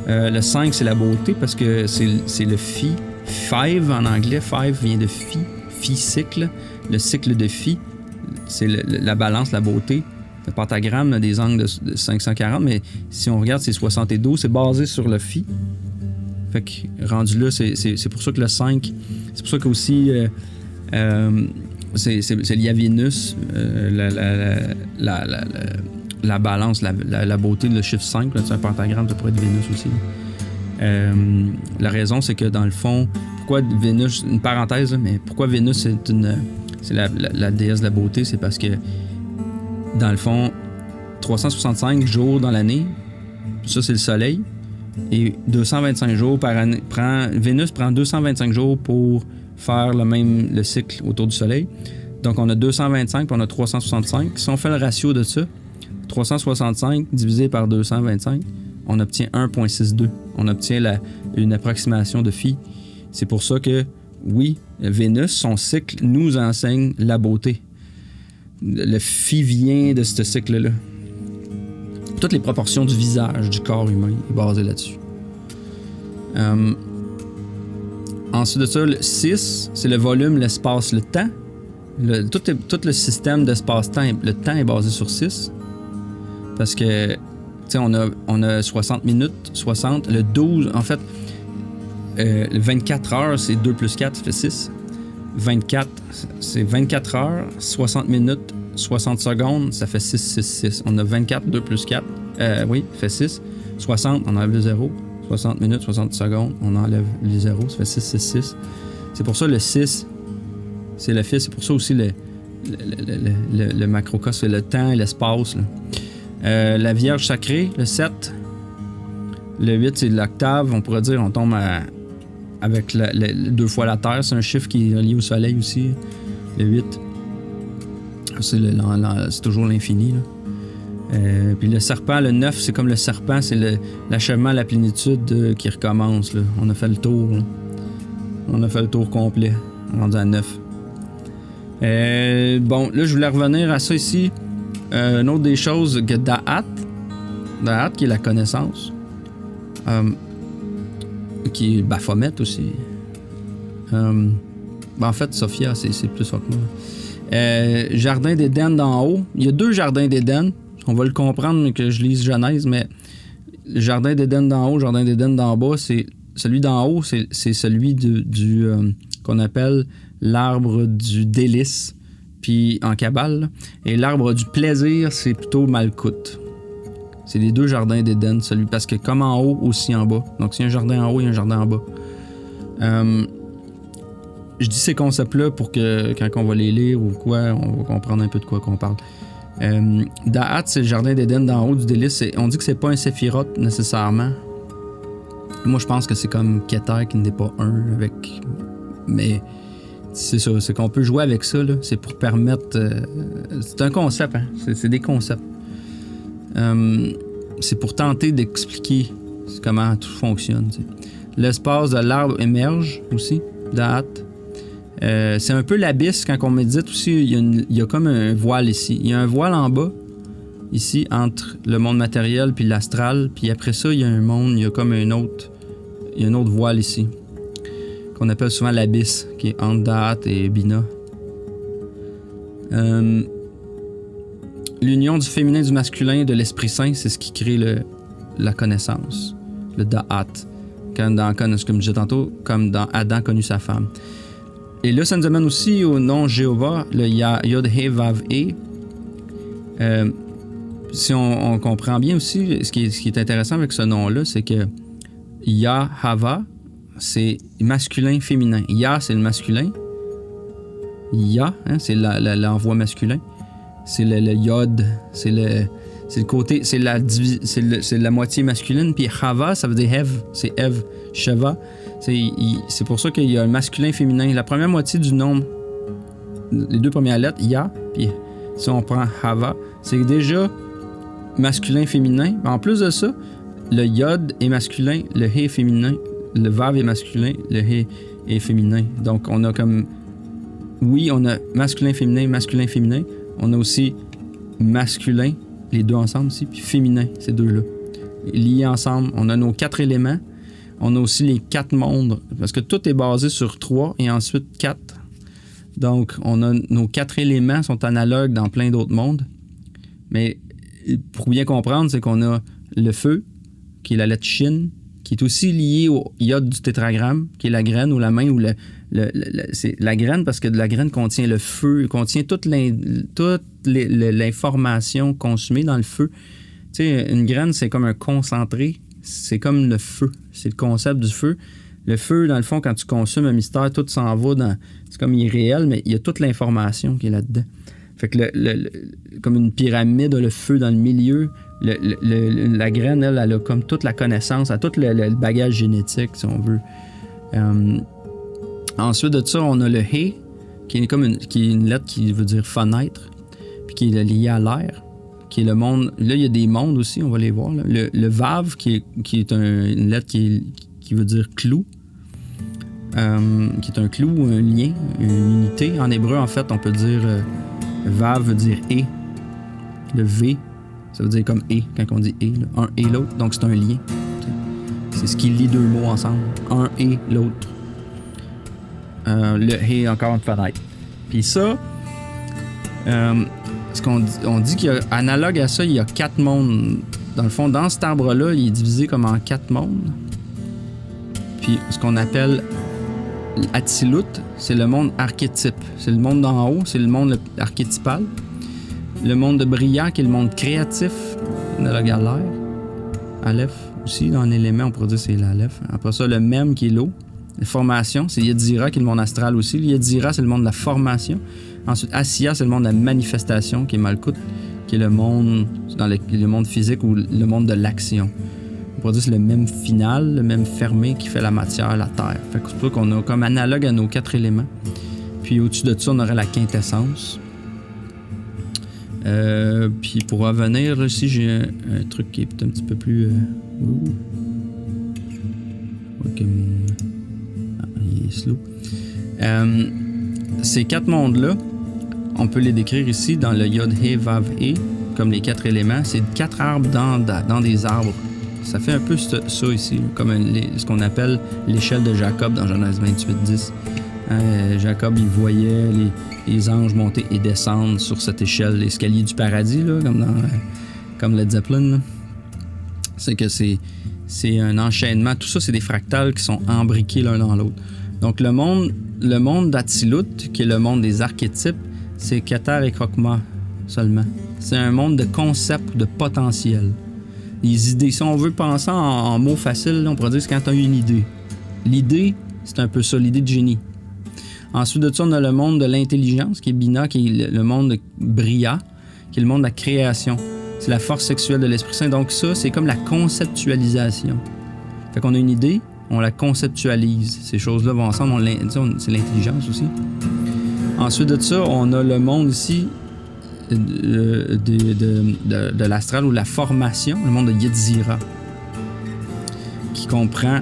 Le 5, c'est la beauté, parce que c'est le phi. 5 en anglais, 5 vient de phi. Phi cycle. Le cycle de phi, c'est la balance, la beauté. Le pentagramme a des angles de 540, mais si on regarde, c'est 72. C'est basé sur le phi. Fait que rendu là, c'est pour ça que le 5, c'est pour ça qu'aussi c'est lié à Vénus, la balance, la beauté, le chiffre 5, là, c'est un pentagramme, ça pourrait être Vénus aussi. La raison, c'est que dans le fond, pourquoi Vénus, une parenthèse, là, mais pourquoi Vénus c'est la déesse de la beauté, c'est parce que dans le fond, 365 jours dans l'année, ça c'est le soleil, et 225 jours par année. Vénus prend 225 jours pour faire le cycle autour du soleil. Donc on a 225 puis on a 365. Si on fait le ratio de ça, 365 divisé par 225, on obtient 1,62. On obtient une approximation de phi. C'est pour ça que, oui, Vénus, son cycle nous enseigne la beauté. Le phi vient de ce cycle-là. Toutes les proportions du visage, du corps humain, est basé là-dessus. Ensuite de ça, le 6, c'est le volume, l'espace, le temps. Tout le système d'espace-temps, le temps est basé sur 6. Parce que, tu sais, on a 60 minutes, 60. Le 12, en fait, le 24 heures, c'est 2 plus 4, ça fait 6. 24, c'est 24 heures, 60 minutes, 60 secondes, ça fait 6, 6, 6. On a 24, 2 plus 4, oui, ça fait 6. 60, on enlève le 0. 60 minutes, 60 secondes, on enlève les 0, ça fait 6, 6, 6. C'est pour ça le 6, c'est le fils. C'est pour ça aussi le macrocosme, c'est le temps et l'espace. La Vierge sacrée, le 7. Le 8, c'est l'octave. On pourrait dire on tombe avec 2 fois la Terre. C'est un chiffre qui est lié au Soleil aussi. Le 8. C'est toujours l'infini. Puis le serpent, le 9, c'est comme le serpent, c'est l'achèvement, la plénitude qui recommence. Là. On a fait le tour. Là. On a fait le tour complet, rendu à 9. Bon, là, je voulais revenir à ça ici. Une autre des choses que Da'at, qui est la connaissance, qui est Baphomet aussi. En fait, Sophia, c'est plus fort que moi. Jardin d'Éden d'en haut. Il y a 2 jardins d'Éden. On va le comprendre que je lise Genèse, mais le jardin d'Éden d'en haut, le jardin d'Éden d'en bas, c'est celui d'en haut, c'est celui du qu'on appelle l'arbre du délice, puis en Kabbale. Là. Et l'arbre du plaisir, c'est plutôt Malkout. C'est les 2 jardins d'Éden, celui parce que comme en haut, aussi en bas. Donc s'il y a un jardin en haut, il y a un jardin en bas. je dis ces concepts-là pour que quand on va les lire ou quoi, on va comprendre un peu de quoi qu'on parle. Da'at, c'est le jardin d'Éden d'en haut du délice. On dit que c'est pas un séphiroth nécessairement. Moi, je pense que c'est comme Keter qui n'est pas un avec. Mais c'est ça, c'est qu'on peut jouer avec ça. Là. C'est pour permettre. C'est un concept, hein? C'est des concepts. C'est pour tenter d'expliquer comment tout fonctionne. T'sais. L'espace de l'arbre émerge aussi, Da'at. C'est un peu l'abysse quand on médite aussi. Il y a comme un voile ici. Il y a un voile en bas, ici, entre le monde matériel puis l'astral. Puis après ça, il y a un monde, il y a comme un autre voile ici, qu'on appelle souvent l'abysse, qui est entre Da'at et Bina. L'union du féminin et du masculin et de l'Esprit Saint, c'est ce qui crée la connaissance, le Da'at. Comme je disais tantôt, comme dans Adam connut sa femme. Et là, ça nous amène aussi au nom Jéhovah, le Yod He Vav E. Si on comprend bien aussi, ce qui est intéressant avec ce nom-là, c'est que Yahava, c'est masculin, féminin. Yah, c'est le masculin. Yah, hein, c'est l'envoi masculin. C'est le Yod, c'est le côté, c'est la moitié masculine. Puis Hava, ça veut dire Hev, c'est Ev. Sheva, c'est pour ça qu'il y a un masculin, féminin. La première moitié du nom, les deux premières lettres, Yah, puis si on prend Hava, c'est déjà masculin, féminin. En plus de ça, le Yod est masculin, le He est féminin, le Vav est masculin, le He est féminin. Donc, on a comme... Oui, on a masculin, féminin. On a aussi masculin, les deux ensemble ici, puis féminin, ces deux-là. Liés ensemble, on a nos 4 éléments. On a aussi les 4 mondes, parce que tout est basé sur 3 et ensuite 4. Donc, on a nos 4 éléments sont analogues dans plein d'autres mondes. Mais pour bien comprendre, c'est qu'on a le feu, qui est la lettre Shin, qui est aussi lié au iode du tétragramme, qui est la graine ou la main, ou c'est la graine, parce que la graine contient le feu, contient toute l'information consumée dans le feu. Tu sais, une graine, c'est comme un concentré, c'est comme le feu, c'est le concept du feu. Le feu, dans le fond, quand tu consommes un mystère, tout s'en va dans... C'est comme irréel, mais il y a toute l'information qui est là-dedans. Fait que comme une pyramide, le feu dans le milieu, la graine, elle a comme toute la connaissance, elle a tout le bagage génétique, si on veut. Ensuite de ça, on a le He, qui est une lettre qui veut dire fenêtre, puis qui est liée à l'air, qui est le monde. Là, il y a des mondes aussi, on va les voir. Là. Le Vav, qui est une lettre qui veut dire clou, qui est un clou, un lien, une unité. En hébreu, en fait, on peut dire Vav veut dire et. Le V, ça veut dire comme et, quand on dit et, là. Un et l'autre, donc c'est un lien. C'est ce qui lie deux mots ensemble. Un et l'autre. Le et, encore une fenêtre. Puis ça, on dit qu'il y a, analogue à ça, il y a 4 mondes. Dans le fond, dans cet arbre-là, il est divisé comme en 4 mondes. Puis ce qu'on appelle Atzilut, c'est le monde archétype. C'est le monde d'en haut, c'est le monde archétypal. Le monde de Bria, qui est le monde créatif, analogue à l'air. Aleph aussi, dans un élément, on pourrait dire c'est l'Aleph. Après ça, le Mem, qui est l'eau. La formation, c'est Yetzira, qui est le monde astral aussi. Le Yetzira, c'est le monde de la formation. Ensuite, Asiya, c'est le monde de la manifestation, qui est Malkut, qui est le monde dans le monde physique ou le monde de l'action. On pourrait dire que c'est le même final, le même fermé qui fait la matière, la terre. Fait que c'est pour ça qu'on a comme analogue à nos 4 éléments. Puis au-dessus de ça, on aurait la quintessence. Puis pour revenir, là, ici, j'ai un truc qui est un petit peu plus... Ok, il est slow. Ces 4 mondes-là, on peut les décrire ici dans le Yod He Vav E, comme les 4 éléments. C'est 4 arbres dans des arbres. Ça fait un peu ça ici, comme ce qu'on appelle l'échelle de Jacob dans Genèse 28:10. Jacob, il voyait les anges monter et descendre sur cette échelle, l'escalier du paradis, là, comme Led Zeppelin. Là. C'est que c'est un enchaînement. Tout ça, c'est des fractales qui sont embriqués l'un dans l'autre. Donc, le monde d'Atzilut, qui est le monde des archétypes, c'est Keter et Chokmah seulement. C'est un monde de concepts, de potentiel. Les idées, si on veut penser en mots faciles, là, on pourrait dire que c'est quand tu as une idée. L'idée, c'est un peu ça, l'idée de génie. Ensuite de ça, on a le monde de l'intelligence, qui est Bina, qui est le monde de Bria, qui est le monde de la création. C'est la force sexuelle de l'Esprit Saint. Donc ça, c'est comme la conceptualisation. Fait qu'on a une idée, on la conceptualise. Ces choses-là vont ensemble, c'est l'intelligence aussi. Ensuite de ça, on a le monde ici de l'astral ou la formation, le monde de Yetzira, qui comprend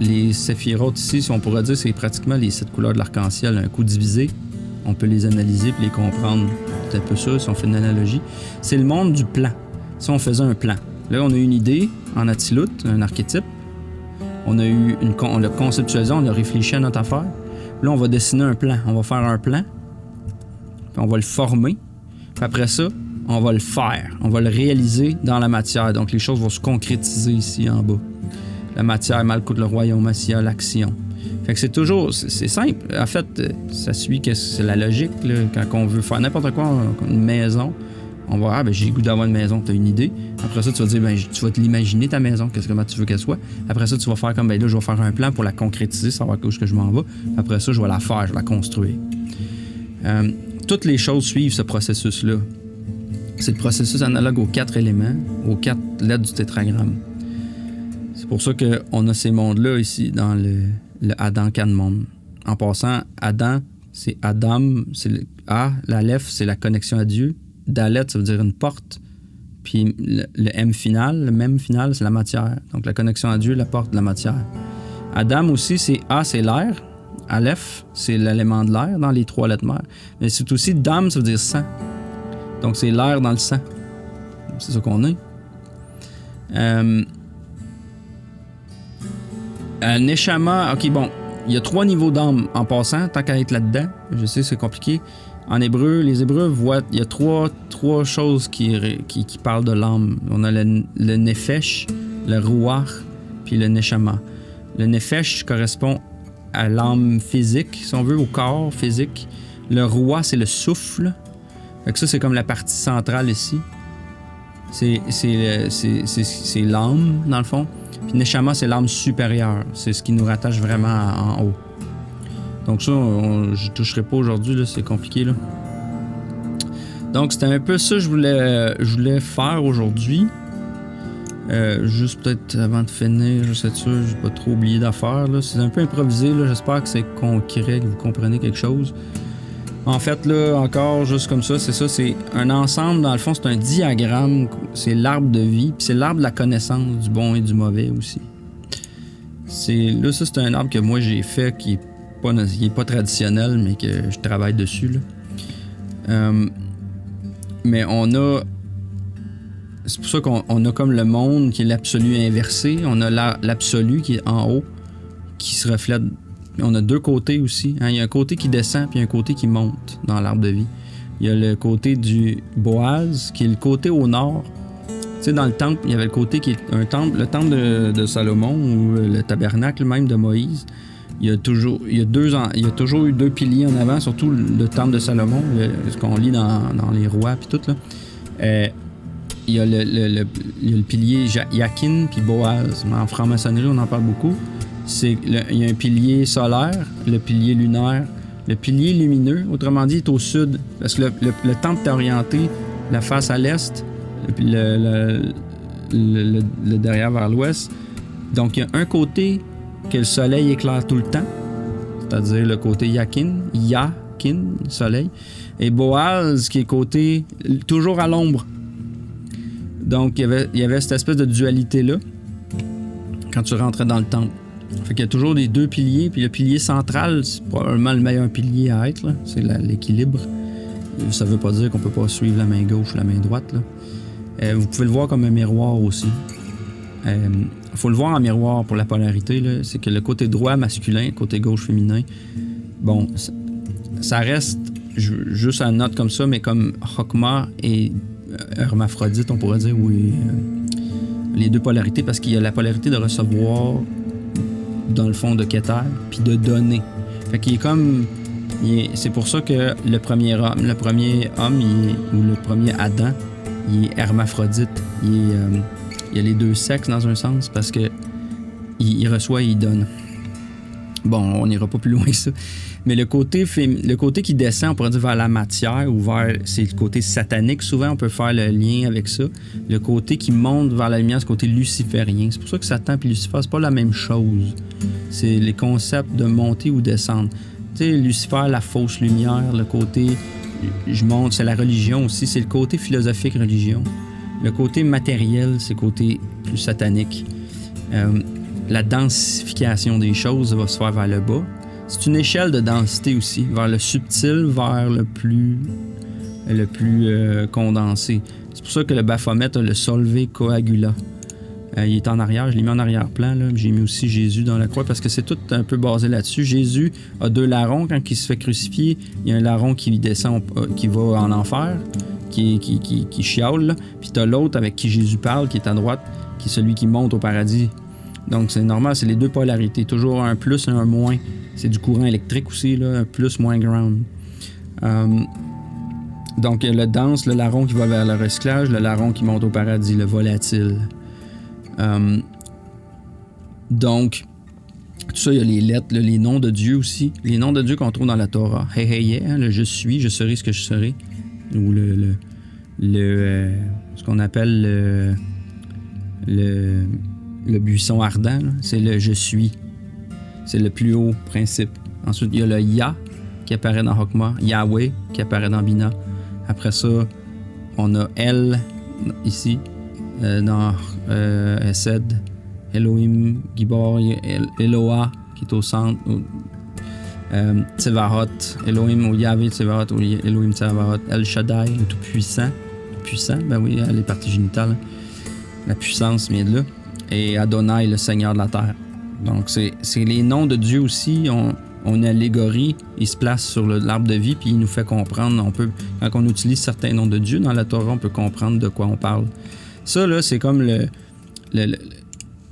les séphirotes ici, si on pourrait dire, c'est pratiquement les 7 couleurs de l'arc-en-ciel, un coup divisé. On peut les analyser et les comprendre. C'est un peu ça, si on fait une analogie. C'est le monde du plan. Si on faisait un plan. Là, on a une idée en Atzilut, un archétype. On l'a conceptualisé, on a réfléchi à notre affaire. Là, on va dessiner un plan. On va faire un plan, puis on va le former. Puis après ça, on va le faire. On va le réaliser dans la matière. Donc, les choses vont se concrétiser ici en bas. La matière, Malkout, le royaume, Assia, l'action. Fait que c'est simple. En fait, ça suit que c'est la logique, là. Quand on veut faire n'importe quoi, une maison, on va, j'ai le goût d'avoir une maison, tu as une idée. Après ça, tu vas dire, tu vas te l'imaginer ta maison, comment tu veux qu'elle soit. Après ça, tu vas faire comme, là, je vais faire un plan pour la concrétiser, savoir où je m'en vais. Après ça, je vais la faire, je vais la construire. Toutes les choses suivent ce processus-là. C'est le processus analogue aux 4 éléments, aux 4 lettres du tétragramme. C'est pour ça qu'on a ces mondes-là ici dans le Adam Kanmon. En passant, Adam, c'est Adam, c'est le A, l'Aleph, c'est la connexion à Dieu. Dalet, ça veut dire une porte. Puis le M final, le même final, c'est la matière. Donc la connexion à Dieu, la porte, la matière. Adam aussi, c'est A, c'est l'air. Aleph, c'est l'élément de l'air dans les 3 lettres mères. Mais c'est aussi Dam, ça veut dire sang. Donc c'est l'air dans le sang. C'est ça qu'on est. Neshama, ok, bon, il y a 3 niveaux d'âme en passant, tant qu'à être là-dedans. Je sais, c'est compliqué. En hébreu, les Hébreux voient, il y a trois choses qui parlent de l'âme. On a le nefesh, le ruach, puis le neshama. Le nefesh correspond à l'âme physique, si on veut, au corps physique. Le ruach, c'est le souffle. Fait que ça, c'est comme la partie centrale ici. C'est l'âme, dans le fond. Puis Neshama, c'est l'âme supérieure. C'est ce qui nous rattache vraiment en haut. Donc ça, je ne toucherai pas aujourd'hui, là, c'est compliqué. Là. Donc c'était un peu ça que je voulais faire aujourd'hui. Juste peut-être avant de finir, je sais sûr, je n'ai pas trop oublié d'affaires. C'est un peu improvisé, là. J'espère que c'est concret, que vous comprenez quelque chose. En fait, là, encore, juste comme ça, c'est un ensemble, dans le fond, c'est un diagramme, c'est l'arbre de vie, puis c'est l'arbre de la connaissance du bon et du mauvais aussi. Ça, c'est un arbre que moi j'ai fait qui est pas traditionnel, mais que je travaille dessus, là. Mais c'est pour ça qu'on a comme le monde qui est l'absolu inversé, on a l'absolu qui est en haut, qui se reflète. On a 2 côtés aussi. Hein? Il y a un côté qui descend puis un côté qui monte dans l'arbre de vie. Il y a le côté du Boaz, qui est le côté au nord. Tu sais, dans le temple, il y avait le côté qui est le temple de Salomon ou le tabernacle même de Moïse. Il y a toujours eu 2 piliers en avant, surtout le temple de Salomon, ce qu'on lit dans les rois puis tout là. Il y a le pilier Yakin puis Boaz. En franc-maçonnerie, on en parle beaucoup. Il y a un pilier solaire, le pilier lunaire, le pilier lumineux, autrement dit, est au sud, parce que le temple est orienté, la face à l'est, puis le derrière vers l'ouest. Donc, il y a un côté que le soleil éclaire tout le temps, c'est-à-dire le côté Yakin, soleil, et Boaz, qui est côté toujours à l'ombre. Donc, il y avait cette espèce de dualité-là quand tu rentrais dans le temple. Fait qu'il y a toujours les 2 piliers, puis le pilier central, c'est probablement le meilleur pilier à être, là. C'est l'équilibre. Ça veut pas dire qu'on peut pas suivre la main gauche ou la main droite, là. Vous pouvez le voir comme un miroir aussi. Faut le voir en miroir pour la polarité, là. C'est que le côté droit masculin, le côté gauche féminin, bon, ça reste juste à note comme ça, mais comme Chokma et hermaphrodite, on pourrait dire, oui, les 2 polarités, parce qu'il y a la polarité de recevoir dans le fond de Keter, puis de donner. Fait qu'il est comme... c'est pour ça que le premier homme, ou le premier Adam, il est hermaphrodite. Il y a les 2 sexes dans un sens, parce que il reçoit et il donne. Bon, on n'ira pas plus loin que ça. Mais le côté qui descend, on pourrait dire vers la matière ou vers... C'est le côté satanique. Souvent, on peut faire le lien avec ça. Le côté qui monte vers la lumière, c'est le côté luciférien. C'est pour ça que Satan et Lucifer, c'est pas la même chose. C'est les concepts de monter ou descendre. Tu sais, Lucifer, la fausse lumière, le côté... Je monte, c'est la religion aussi. C'est le côté philosophique religion. Le côté matériel, c'est le côté plus satanique. La densification des choses va se faire vers le bas. C'est une échelle de densité aussi, vers le subtil, vers le plus condensé. C'est pour ça que le Baphomet a le Solve Coagula. Il est en arrière, je l'ai mis en arrière-plan. Là. J'ai mis aussi Jésus dans la croix parce que c'est tout un peu basé là-dessus. Jésus a 2 larrons. Quand il se fait crucifier, il y a un larron qui descend, qui va en enfer, qui chiale. Là. Puis tu as l'autre avec qui Jésus parle, qui est à droite, qui est celui qui monte au paradis. Donc c'est normal, c'est les 2 polarités. Toujours un plus et un moins. C'est du courant électrique aussi, là, un plus, moins ground. Donc le dense, le larron qui va vers le recyclage, le larron qui monte au paradis, le volatile. Donc, tout ça, il y a les lettres, là, les noms de Dieu aussi. Les noms de Dieu qu'on trouve dans la Torah. Hey, hey, yeah, le je suis, je serai ce que je serai. Ou ce qu'on appelle le buisson ardent, là. C'est le je suis. C'est le plus haut principe. Ensuite, il y a le Yah qui apparaît dans Hokmah, Yahweh qui apparaît dans Bina. Après ça, on a El ici. Dans Hesed, Elohim, Gibor, Eloah qui est au centre, Tsevarot, Elohim ou Yahvé Tsevarot ou Elohim Tsevarot, El Shaddai, le Tout-Puissant. Puissant, ben oui, les parties génitales. La puissance vient de là. Et Adonai, le Seigneur de la terre. Donc, c'est les noms de Dieu aussi. On a allégorie, il se place sur l'arbre de vie, puis il nous fait comprendre. Quand on utilise certains noms de Dieu dans la Torah, on peut comprendre de quoi on parle. Ça, là, c'est comme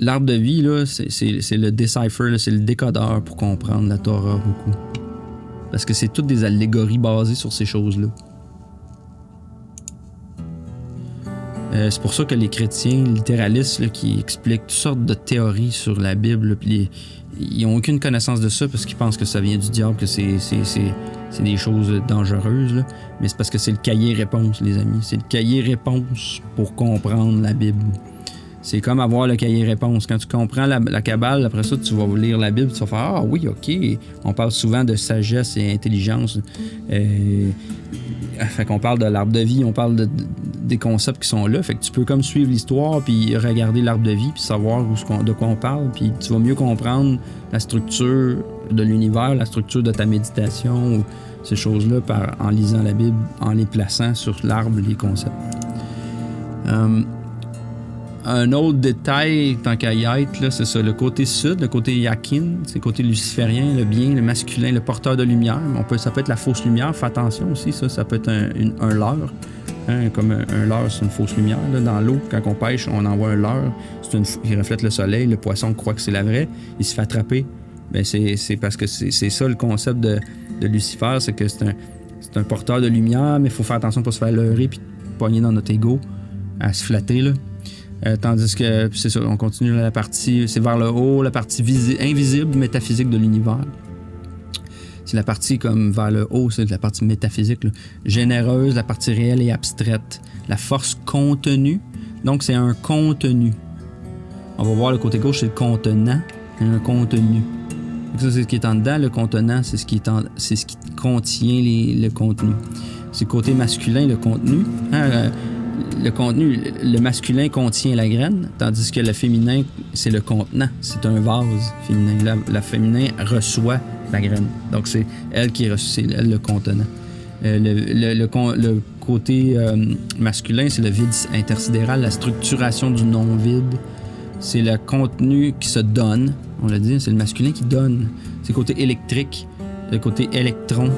l'arbre de vie, là, c'est le decipher, là, c'est le décodeur pour comprendre la Torah beaucoup. Parce que c'est toutes des allégories basées sur ces choses-là. C'est pour ça que les chrétiens littéralistes là, qui expliquent toutes sortes de théories sur la Bible, puis ils n'ont aucune connaissance de ça parce qu'ils pensent que ça vient du diable, que c'est des choses dangereuses. Là. Mais c'est parce que c'est le cahier réponse, les amis. C'est le cahier réponse pour comprendre la Bible. C'est comme avoir le cahier réponse. Quand tu comprends la Kabbale, après ça, tu vas lire la Bible, tu vas faire « Ah oui, OK ». On parle souvent de sagesse et intelligence. Fait qu'on parle de l'arbre de vie, on parle des concepts qui sont là. Fait que tu peux comme suivre l'histoire, puis regarder l'arbre de vie, puis savoir de quoi on parle. Puis tu vas mieux comprendre la structure de l'univers, la structure de ta méditation, ou ces choses-là, en lisant la Bible, en les plaçant sur l'arbre, les concepts. Un autre détail, tant qu'à y être, là, c'est ça, le côté sud, le côté yakin, c'est le côté luciférien, le bien, le masculin, le porteur de lumière. Ça peut être la fausse lumière, fais attention aussi, ça peut être un leurre. Hein, comme un leurre, c'est une fausse lumière. Là, dans l'eau, quand on pêche, on envoie un leurre, il reflète le soleil, le poisson croit que c'est la vraie, il se fait attraper. Ben, c'est parce que c'est ça le concept de Lucifer, c'est que c'est un porteur de lumière, mais il faut faire attention pour se faire leurrer puis pogner dans notre ego, à se flatter, là. Tandis que, c'est ça, on continue la partie, c'est vers le haut, la partie invisible, métaphysique de l'univers. C'est la partie comme vers le haut, c'est la partie métaphysique, là. Généreuse, la partie réelle et abstraite. La force contenue, donc c'est un contenu. On va voir le côté gauche, c'est le contenant, et un contenu. Donc ça, c'est ce qui est en dedans, le contenant, c'est ce qui contient le contenu. C'est le côté masculin, le contenu. Le contenu, le masculin contient la graine, tandis que le féminin, c'est le contenant. C'est un vase féminin. La féminin reçoit la graine. Donc, c'est elle qui reçoit, c'est elle le contenant. Le côté masculin, c'est le vide intersidéral, la structuration du non-vide. C'est le contenu qui se donne. On l'a dit, c'est le masculin qui donne. C'est le côté électrique, le côté électron.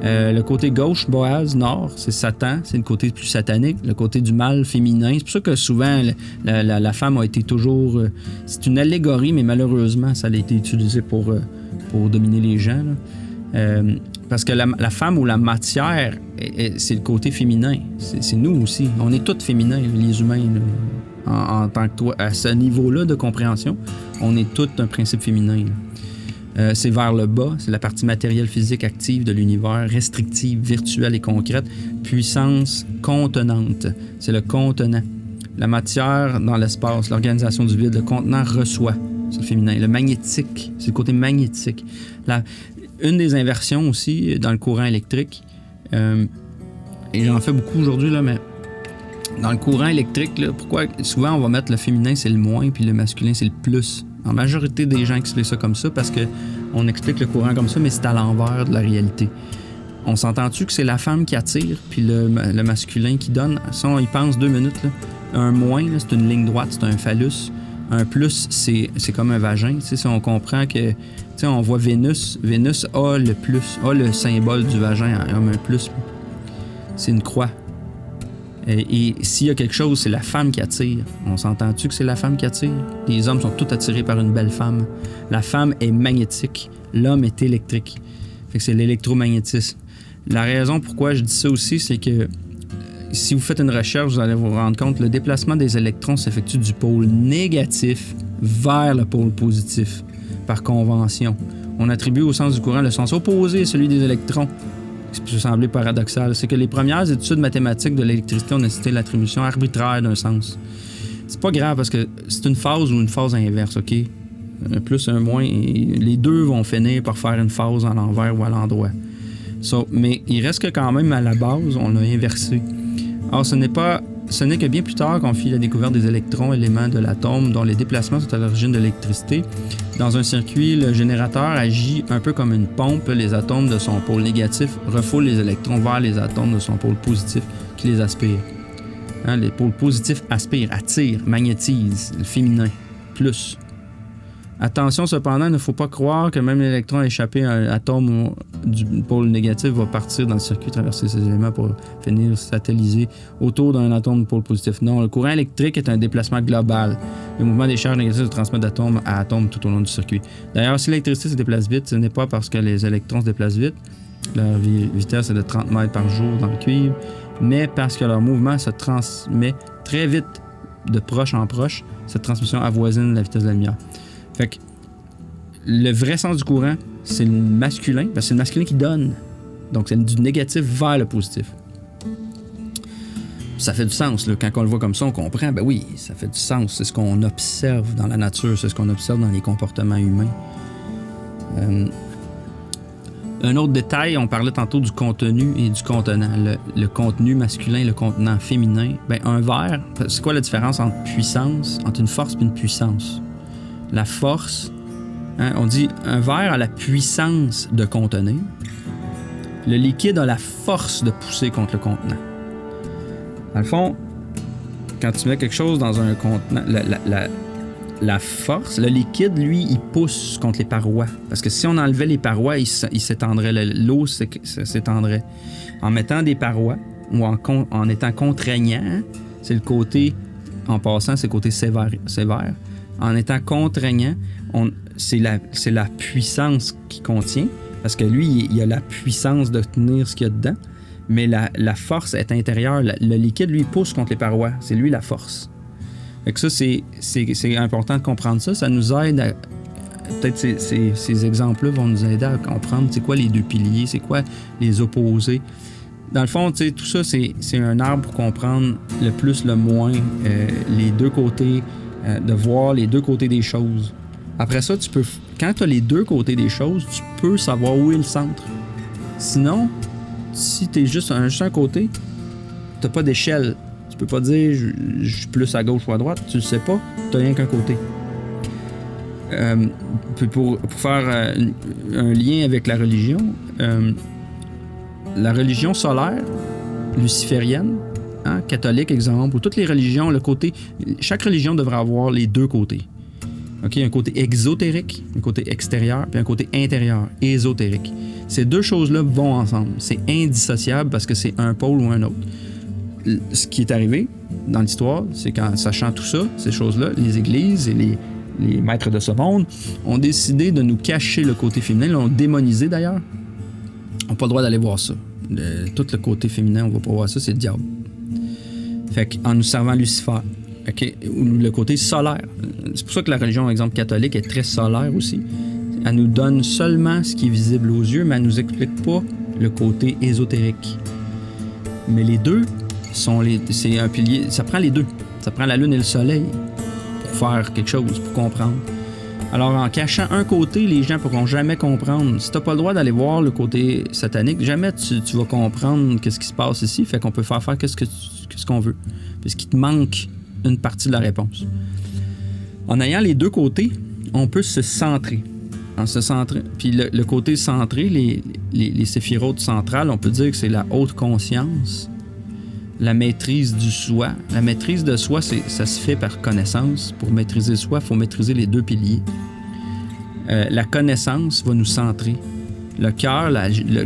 Le côté gauche, Boaz, nord, c'est Satan, c'est le côté plus satanique, le côté du mal féminin. C'est pour ça que souvent, la femme a été toujours... c'est une allégorie, mais malheureusement, ça a été utilisé pour dominer les gens. Parce que la femme ou la matière, c'est le côté féminin. C'est nous aussi. On est tous féminins, les humains. En tant que toi, à ce niveau-là de compréhension, on est tous un principe féminin. C'est vers le bas, c'est la partie matérielle, physique, active de l'univers, restrictive, virtuelle et concrète. Puissance contenante, c'est le contenant. La matière dans l'espace, l'organisation du vide, le contenant reçoit, c'est le féminin. Le magnétique, c'est le côté magnétique. Une des inversions aussi dans le courant électrique, et j'en fais beaucoup aujourd'hui, là, mais dans le courant électrique, là, pourquoi souvent on va mettre le féminin c'est le moins puis le masculin c'est le plus. En majorité des gens expliquent ça comme ça parce qu'on explique le courant comme ça, mais c'est à l'envers de la réalité. On s'entend-tu que c'est la femme qui attire puis le masculin qui donne? Ça, on y pense 2 minutes. Là. Un moins, là, c'est une ligne droite, c'est un phallus. Un plus, c'est comme un vagin. Tu sais, si on comprend que, tu sais, on voit Vénus. Vénus a le plus, a le symbole du vagin, comme un plus. C'est une croix. Et s'il y a quelque chose, c'est la femme qui attire. On s'entend-tu que c'est la femme qui attire? Les hommes sont tous attirés par une belle femme. La femme est magnétique. L'homme est électrique. Fait que c'est l'électromagnétisme. La raison pourquoi je dis ça aussi, c'est que si vous faites une recherche, vous allez vous rendre compte que le déplacement des électrons s'effectue du pôle négatif vers le pôle positif, par convention. On attribue au sens du courant le sens opposé à celui des électrons. Ce qui peut sembler paradoxal, c'est que les premières études mathématiques de l'électricité ont incité l'attribution arbitraire d'un sens. C'est pas grave parce que c'est une phase ou une phase inverse, OK? Un plus, un moins, et les deux vont finir par faire une phase à l'envers ou à l'endroit. Mais il reste que quand même, à la base, on l'a inversé. Or, ce n'est que bien plus tard qu'on fit la découverte des électrons, éléments de l'atome, dont les déplacements sont à l'origine de l'électricité. Dans un circuit, le générateur agit un peu comme une pompe. Les atomes de son pôle négatif refoulent les électrons vers les atomes de son pôle positif qui les aspirent. Hein, les pôles positifs aspirent, attirent, magnétisent, le féminin, plus. Attention cependant, il ne faut pas croire que même l'électron échappé à un atome du pôle négatif va partir dans le circuit, traverser ces éléments pour finir satellisé autour d'un atome du pôle positif. Non, le courant électrique est un déplacement global. Le mouvement des charges négatives se transmet d'atome à atome tout au long du circuit. D'ailleurs, si l'électricité se déplace vite, ce n'est pas parce que les électrons se déplacent vite, leur vitesse est de 30 mètres par jour dans le cuivre, mais parce que leur mouvement se transmet très vite de proche en proche. Cette transmission avoisine la vitesse de la lumière. Fait que le vrai sens du courant, c'est le masculin, parce que c'est le masculin qui donne. Donc, c'est du négatif vers le positif. Ça fait du sens, là. Quand on le voit comme ça, on comprend. Ben oui, ça fait du sens. C'est ce qu'on observe dans la nature, c'est ce qu'on observe dans les comportements humains. Un autre détail, on parlait tantôt du contenu et du contenant. Le contenu masculin et le contenant féminin. Ben, un verre, c'est quoi la différence entre puissance, entre une force et une puissance? La force, hein, on dit un verre a la puissance de contenir. Le liquide a la force de pousser contre le contenant. Dans le fond, quand tu mets quelque chose dans un contenant, la force, le liquide, lui, il pousse contre les parois. Parce que si on enlevait les parois, il s'étendrait. L'eau s'étendrait. En mettant des parois ou en étant contraignant, c'est le côté, en passant, c'est le côté sévère. En étant contraignant, c'est la puissance qu'il contient, parce que lui, il a la puissance de tenir ce qu'il y a dedans, mais la force est intérieure. Le liquide, lui, pousse contre les parois. C'est lui la force. Fait que ça, c'est important de comprendre ça. Ça nous aide à... Peut-être ces exemples-là vont nous aider à comprendre c'est quoi les deux piliers, c'est quoi les opposés. Dans le fond, tout ça, c'est un arbre pour comprendre le plus, le moins, les deux côtés, de voir les deux côtés des choses. Après ça, quand tu as les deux côtés des choses, tu peux savoir où est le centre. Sinon, si tu es juste un côté, tu n'as pas d'échelle. Tu peux pas dire je suis plus à gauche ou à droite. Tu le sais pas, tu n'as rien qu'un côté. Pour faire un lien avec la religion solaire, luciférienne, hein, catholique, exemple, ou toutes les religions, chaque religion devrait avoir les deux côtés. Okay? Un côté exotérique, un côté extérieur, puis un côté intérieur, ésotérique. Ces deux choses-là vont ensemble. C'est indissociable parce que c'est un pôle ou un autre. Ce qui est arrivé dans l'histoire, c'est qu'en sachant tout ça, ces choses-là, les églises et les maîtres de ce monde ont décidé de nous cacher le côté féminin, l'ont démonisé d'ailleurs. On n'a pas le droit d'aller voir ça. Tout le côté féminin, on ne va pas voir ça, c'est le diable. Fait qu'en nous servant Lucifer, okay, ou le côté solaire. C'est pour ça que la religion, par exemple, catholique est très solaire aussi. Elle nous donne seulement ce qui est visible aux yeux, mais elle nous explique pas le côté ésotérique. Mais les deux c'est un pilier. Ça prend les deux. Ça prend la lune et le soleil pour faire quelque chose, pour comprendre. Alors, en cachant un côté, les gens ne pourront jamais comprendre. Si tu n'as pas le droit d'aller voir le côté satanique, jamais tu vas comprendre qu'est-ce qui se passe ici. Fait qu'on peut faire qu'est-ce qu'on veut. Parce qu'il te manque une partie de la réponse. En ayant les deux côtés, on peut se centrer. En se centrer. Puis le côté centré, les séphirotes centrales, on peut dire que c'est la haute conscience, la maîtrise du soi. La maîtrise de soi, ça se fait par connaissance. Pour maîtriser soi, il faut maîtriser les deux piliers. La connaissance va nous centrer. Le cœur,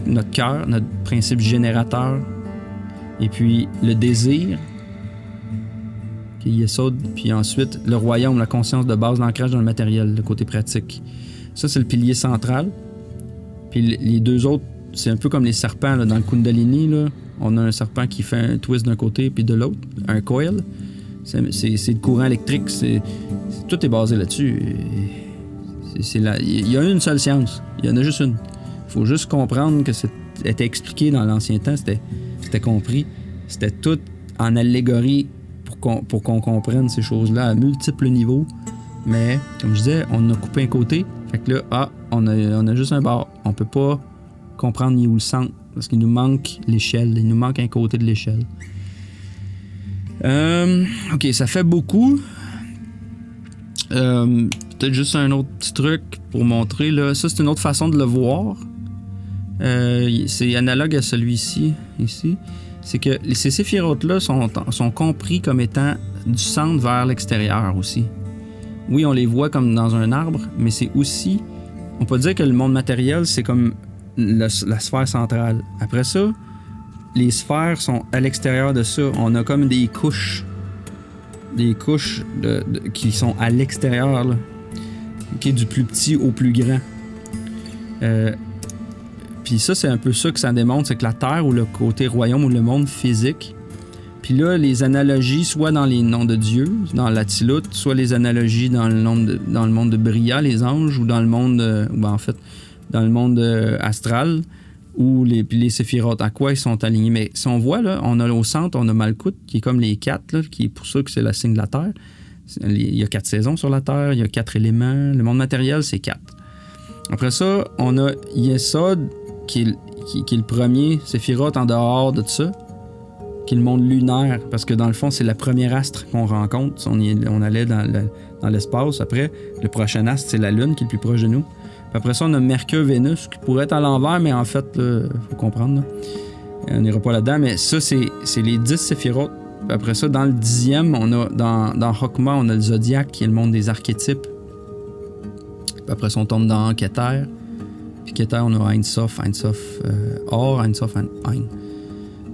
notre cœur, notre principe générateur, et puis le désir, qui est Yesod, puis ensuite le royaume, la conscience de base, l'ancrage dans le matériel, le côté pratique. Ça, c'est le pilier central. Puis les deux autres, c'est un peu comme les serpents là, dans le Kundalini. Là. On a un serpent qui fait un twist d'un côté puis de l'autre, un coil. C'est le courant électrique. Tout est basé là-dessus. Il y a une seule science. Il y en a juste une. Il faut juste comprendre que c'était expliqué dans l'ancien temps. C'était compris. C'était tout en allégorie pour qu'on comprenne ces choses-là à multiples niveaux. Mais, comme je disais, on a coupé un côté. Fait que là, on a juste un bord. On peut pas comprendre ni où le centre. Parce qu'il nous manque l'échelle. Il nous manque un côté de l'échelle. OK, ça fait beaucoup. Peut-être juste un autre petit truc pour montrer. Là. Ça, c'est une autre façon de le voir. C'est analogue à celui-ci. Ici. C'est que ces séphirotes-là sont compris comme étant du centre vers l'extérieur aussi. Oui, on les voit comme dans un arbre, mais c'est aussi... On peut dire que le monde matériel, c'est comme la sphère centrale. Après ça, les sphères sont à l'extérieur de ça. On a comme des couches qui sont à l'extérieur, là, qui est du plus petit au plus grand. Puis ça, c'est un peu ça que ça démontre, c'est que la Terre ou le côté royaume ou le monde physique. Puis là, les analogies, soit dans les noms de Dieu, dans l'Atzilut, soit les analogies dans le monde de Bria, les anges, ou dans le monde, dans le monde astral, ou les séphirotes, à quoi ils sont alignés. Mais si on voit, là, on a au centre, on a Malkout, qui est comme les 4, là, qui est pour ça que c'est le signe de la Terre. Il y a 4 saisons sur la Terre, il y a 4 éléments. Le monde matériel, c'est 4. Après ça, on a Yesod, qui est le premier séphirote en dehors de ça, qui est le monde lunaire, parce que dans le fond, c'est la première astre qu'on rencontre. On allait dans l'espace. Après, le prochain astre, c'est la Lune, qui est le plus proche de nous. Puis après ça, on a Mercure, Vénus, qui pourrait être à l'envers, mais en fait, il faut comprendre. Là. On n'ira pas là-dedans, mais ça, c'est les 10 séphirotes. Puis après ça, dans le 10e, on a dans Chokma, on a le Zodiaque, qui est le monde des archétypes. Puis après ça, on tombe dans Keter. Puis Keter, on a Ein Sof, Or, Ein Sof, Ein.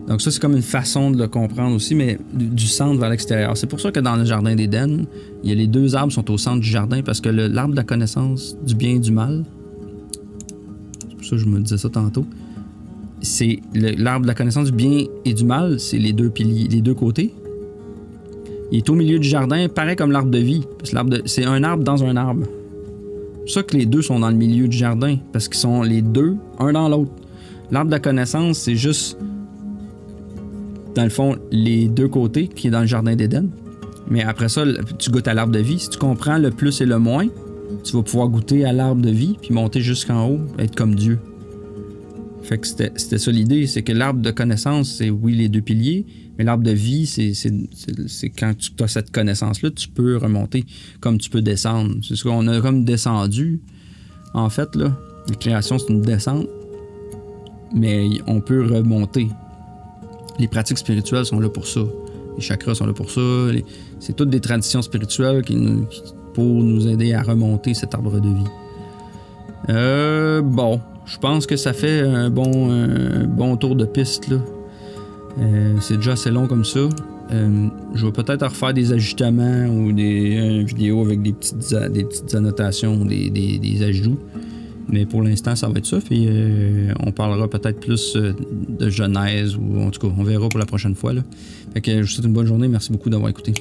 Donc ça, c'est comme une façon de le comprendre aussi, mais du centre vers l'extérieur. C'est pour ça que dans le jardin d'Éden, il y a les 2 arbres qui sont au centre du jardin, parce que l'arbre de la connaissance du bien et du mal, c'est pour ça que je me disais ça tantôt, c'est l'arbre de la connaissance du bien et du mal, c'est les deux piliers, les deux côtés. Il est au milieu du jardin, pareil comme l'arbre de vie. Parce que c'est un arbre dans un arbre. C'est pour ça que les deux sont dans le milieu du jardin, parce qu'ils sont les deux, un dans l'autre. L'arbre de la connaissance, c'est juste... dans le fond, les deux côtés qui est dans le jardin d'Éden. Mais après ça, tu goûtes à l'arbre de vie. Si tu comprends le plus et le moins, tu vas pouvoir goûter à l'arbre de vie puis monter jusqu'en haut, être comme Dieu. Fait que c'était ça l'idée, c'est que l'arbre de connaissance, c'est oui les deux piliers, mais l'arbre de vie, c'est quand tu as cette connaissance-là, tu peux remonter comme tu peux descendre. C'est ce qu'on a comme descendu. En fait, là, la création, c'est une descente, mais on peut remonter. Les pratiques spirituelles sont là pour ça. Les chakras sont là pour ça. C'est toutes des traditions spirituelles pour nous aider à remonter cet arbre de vie. Bon, je pense que ça fait un bon tour de piste, là. C'est déjà assez long comme ça. Je vais peut-être refaire des ajustements ou des vidéos avec des petites annotations, des ajouts. Mais pour l'instant, ça va être ça. Puis on parlera peut-être plus de Genèse ou en tout cas, on verra pour la prochaine fois. Là. Fait que je vous souhaite une bonne journée. Merci beaucoup d'avoir écouté.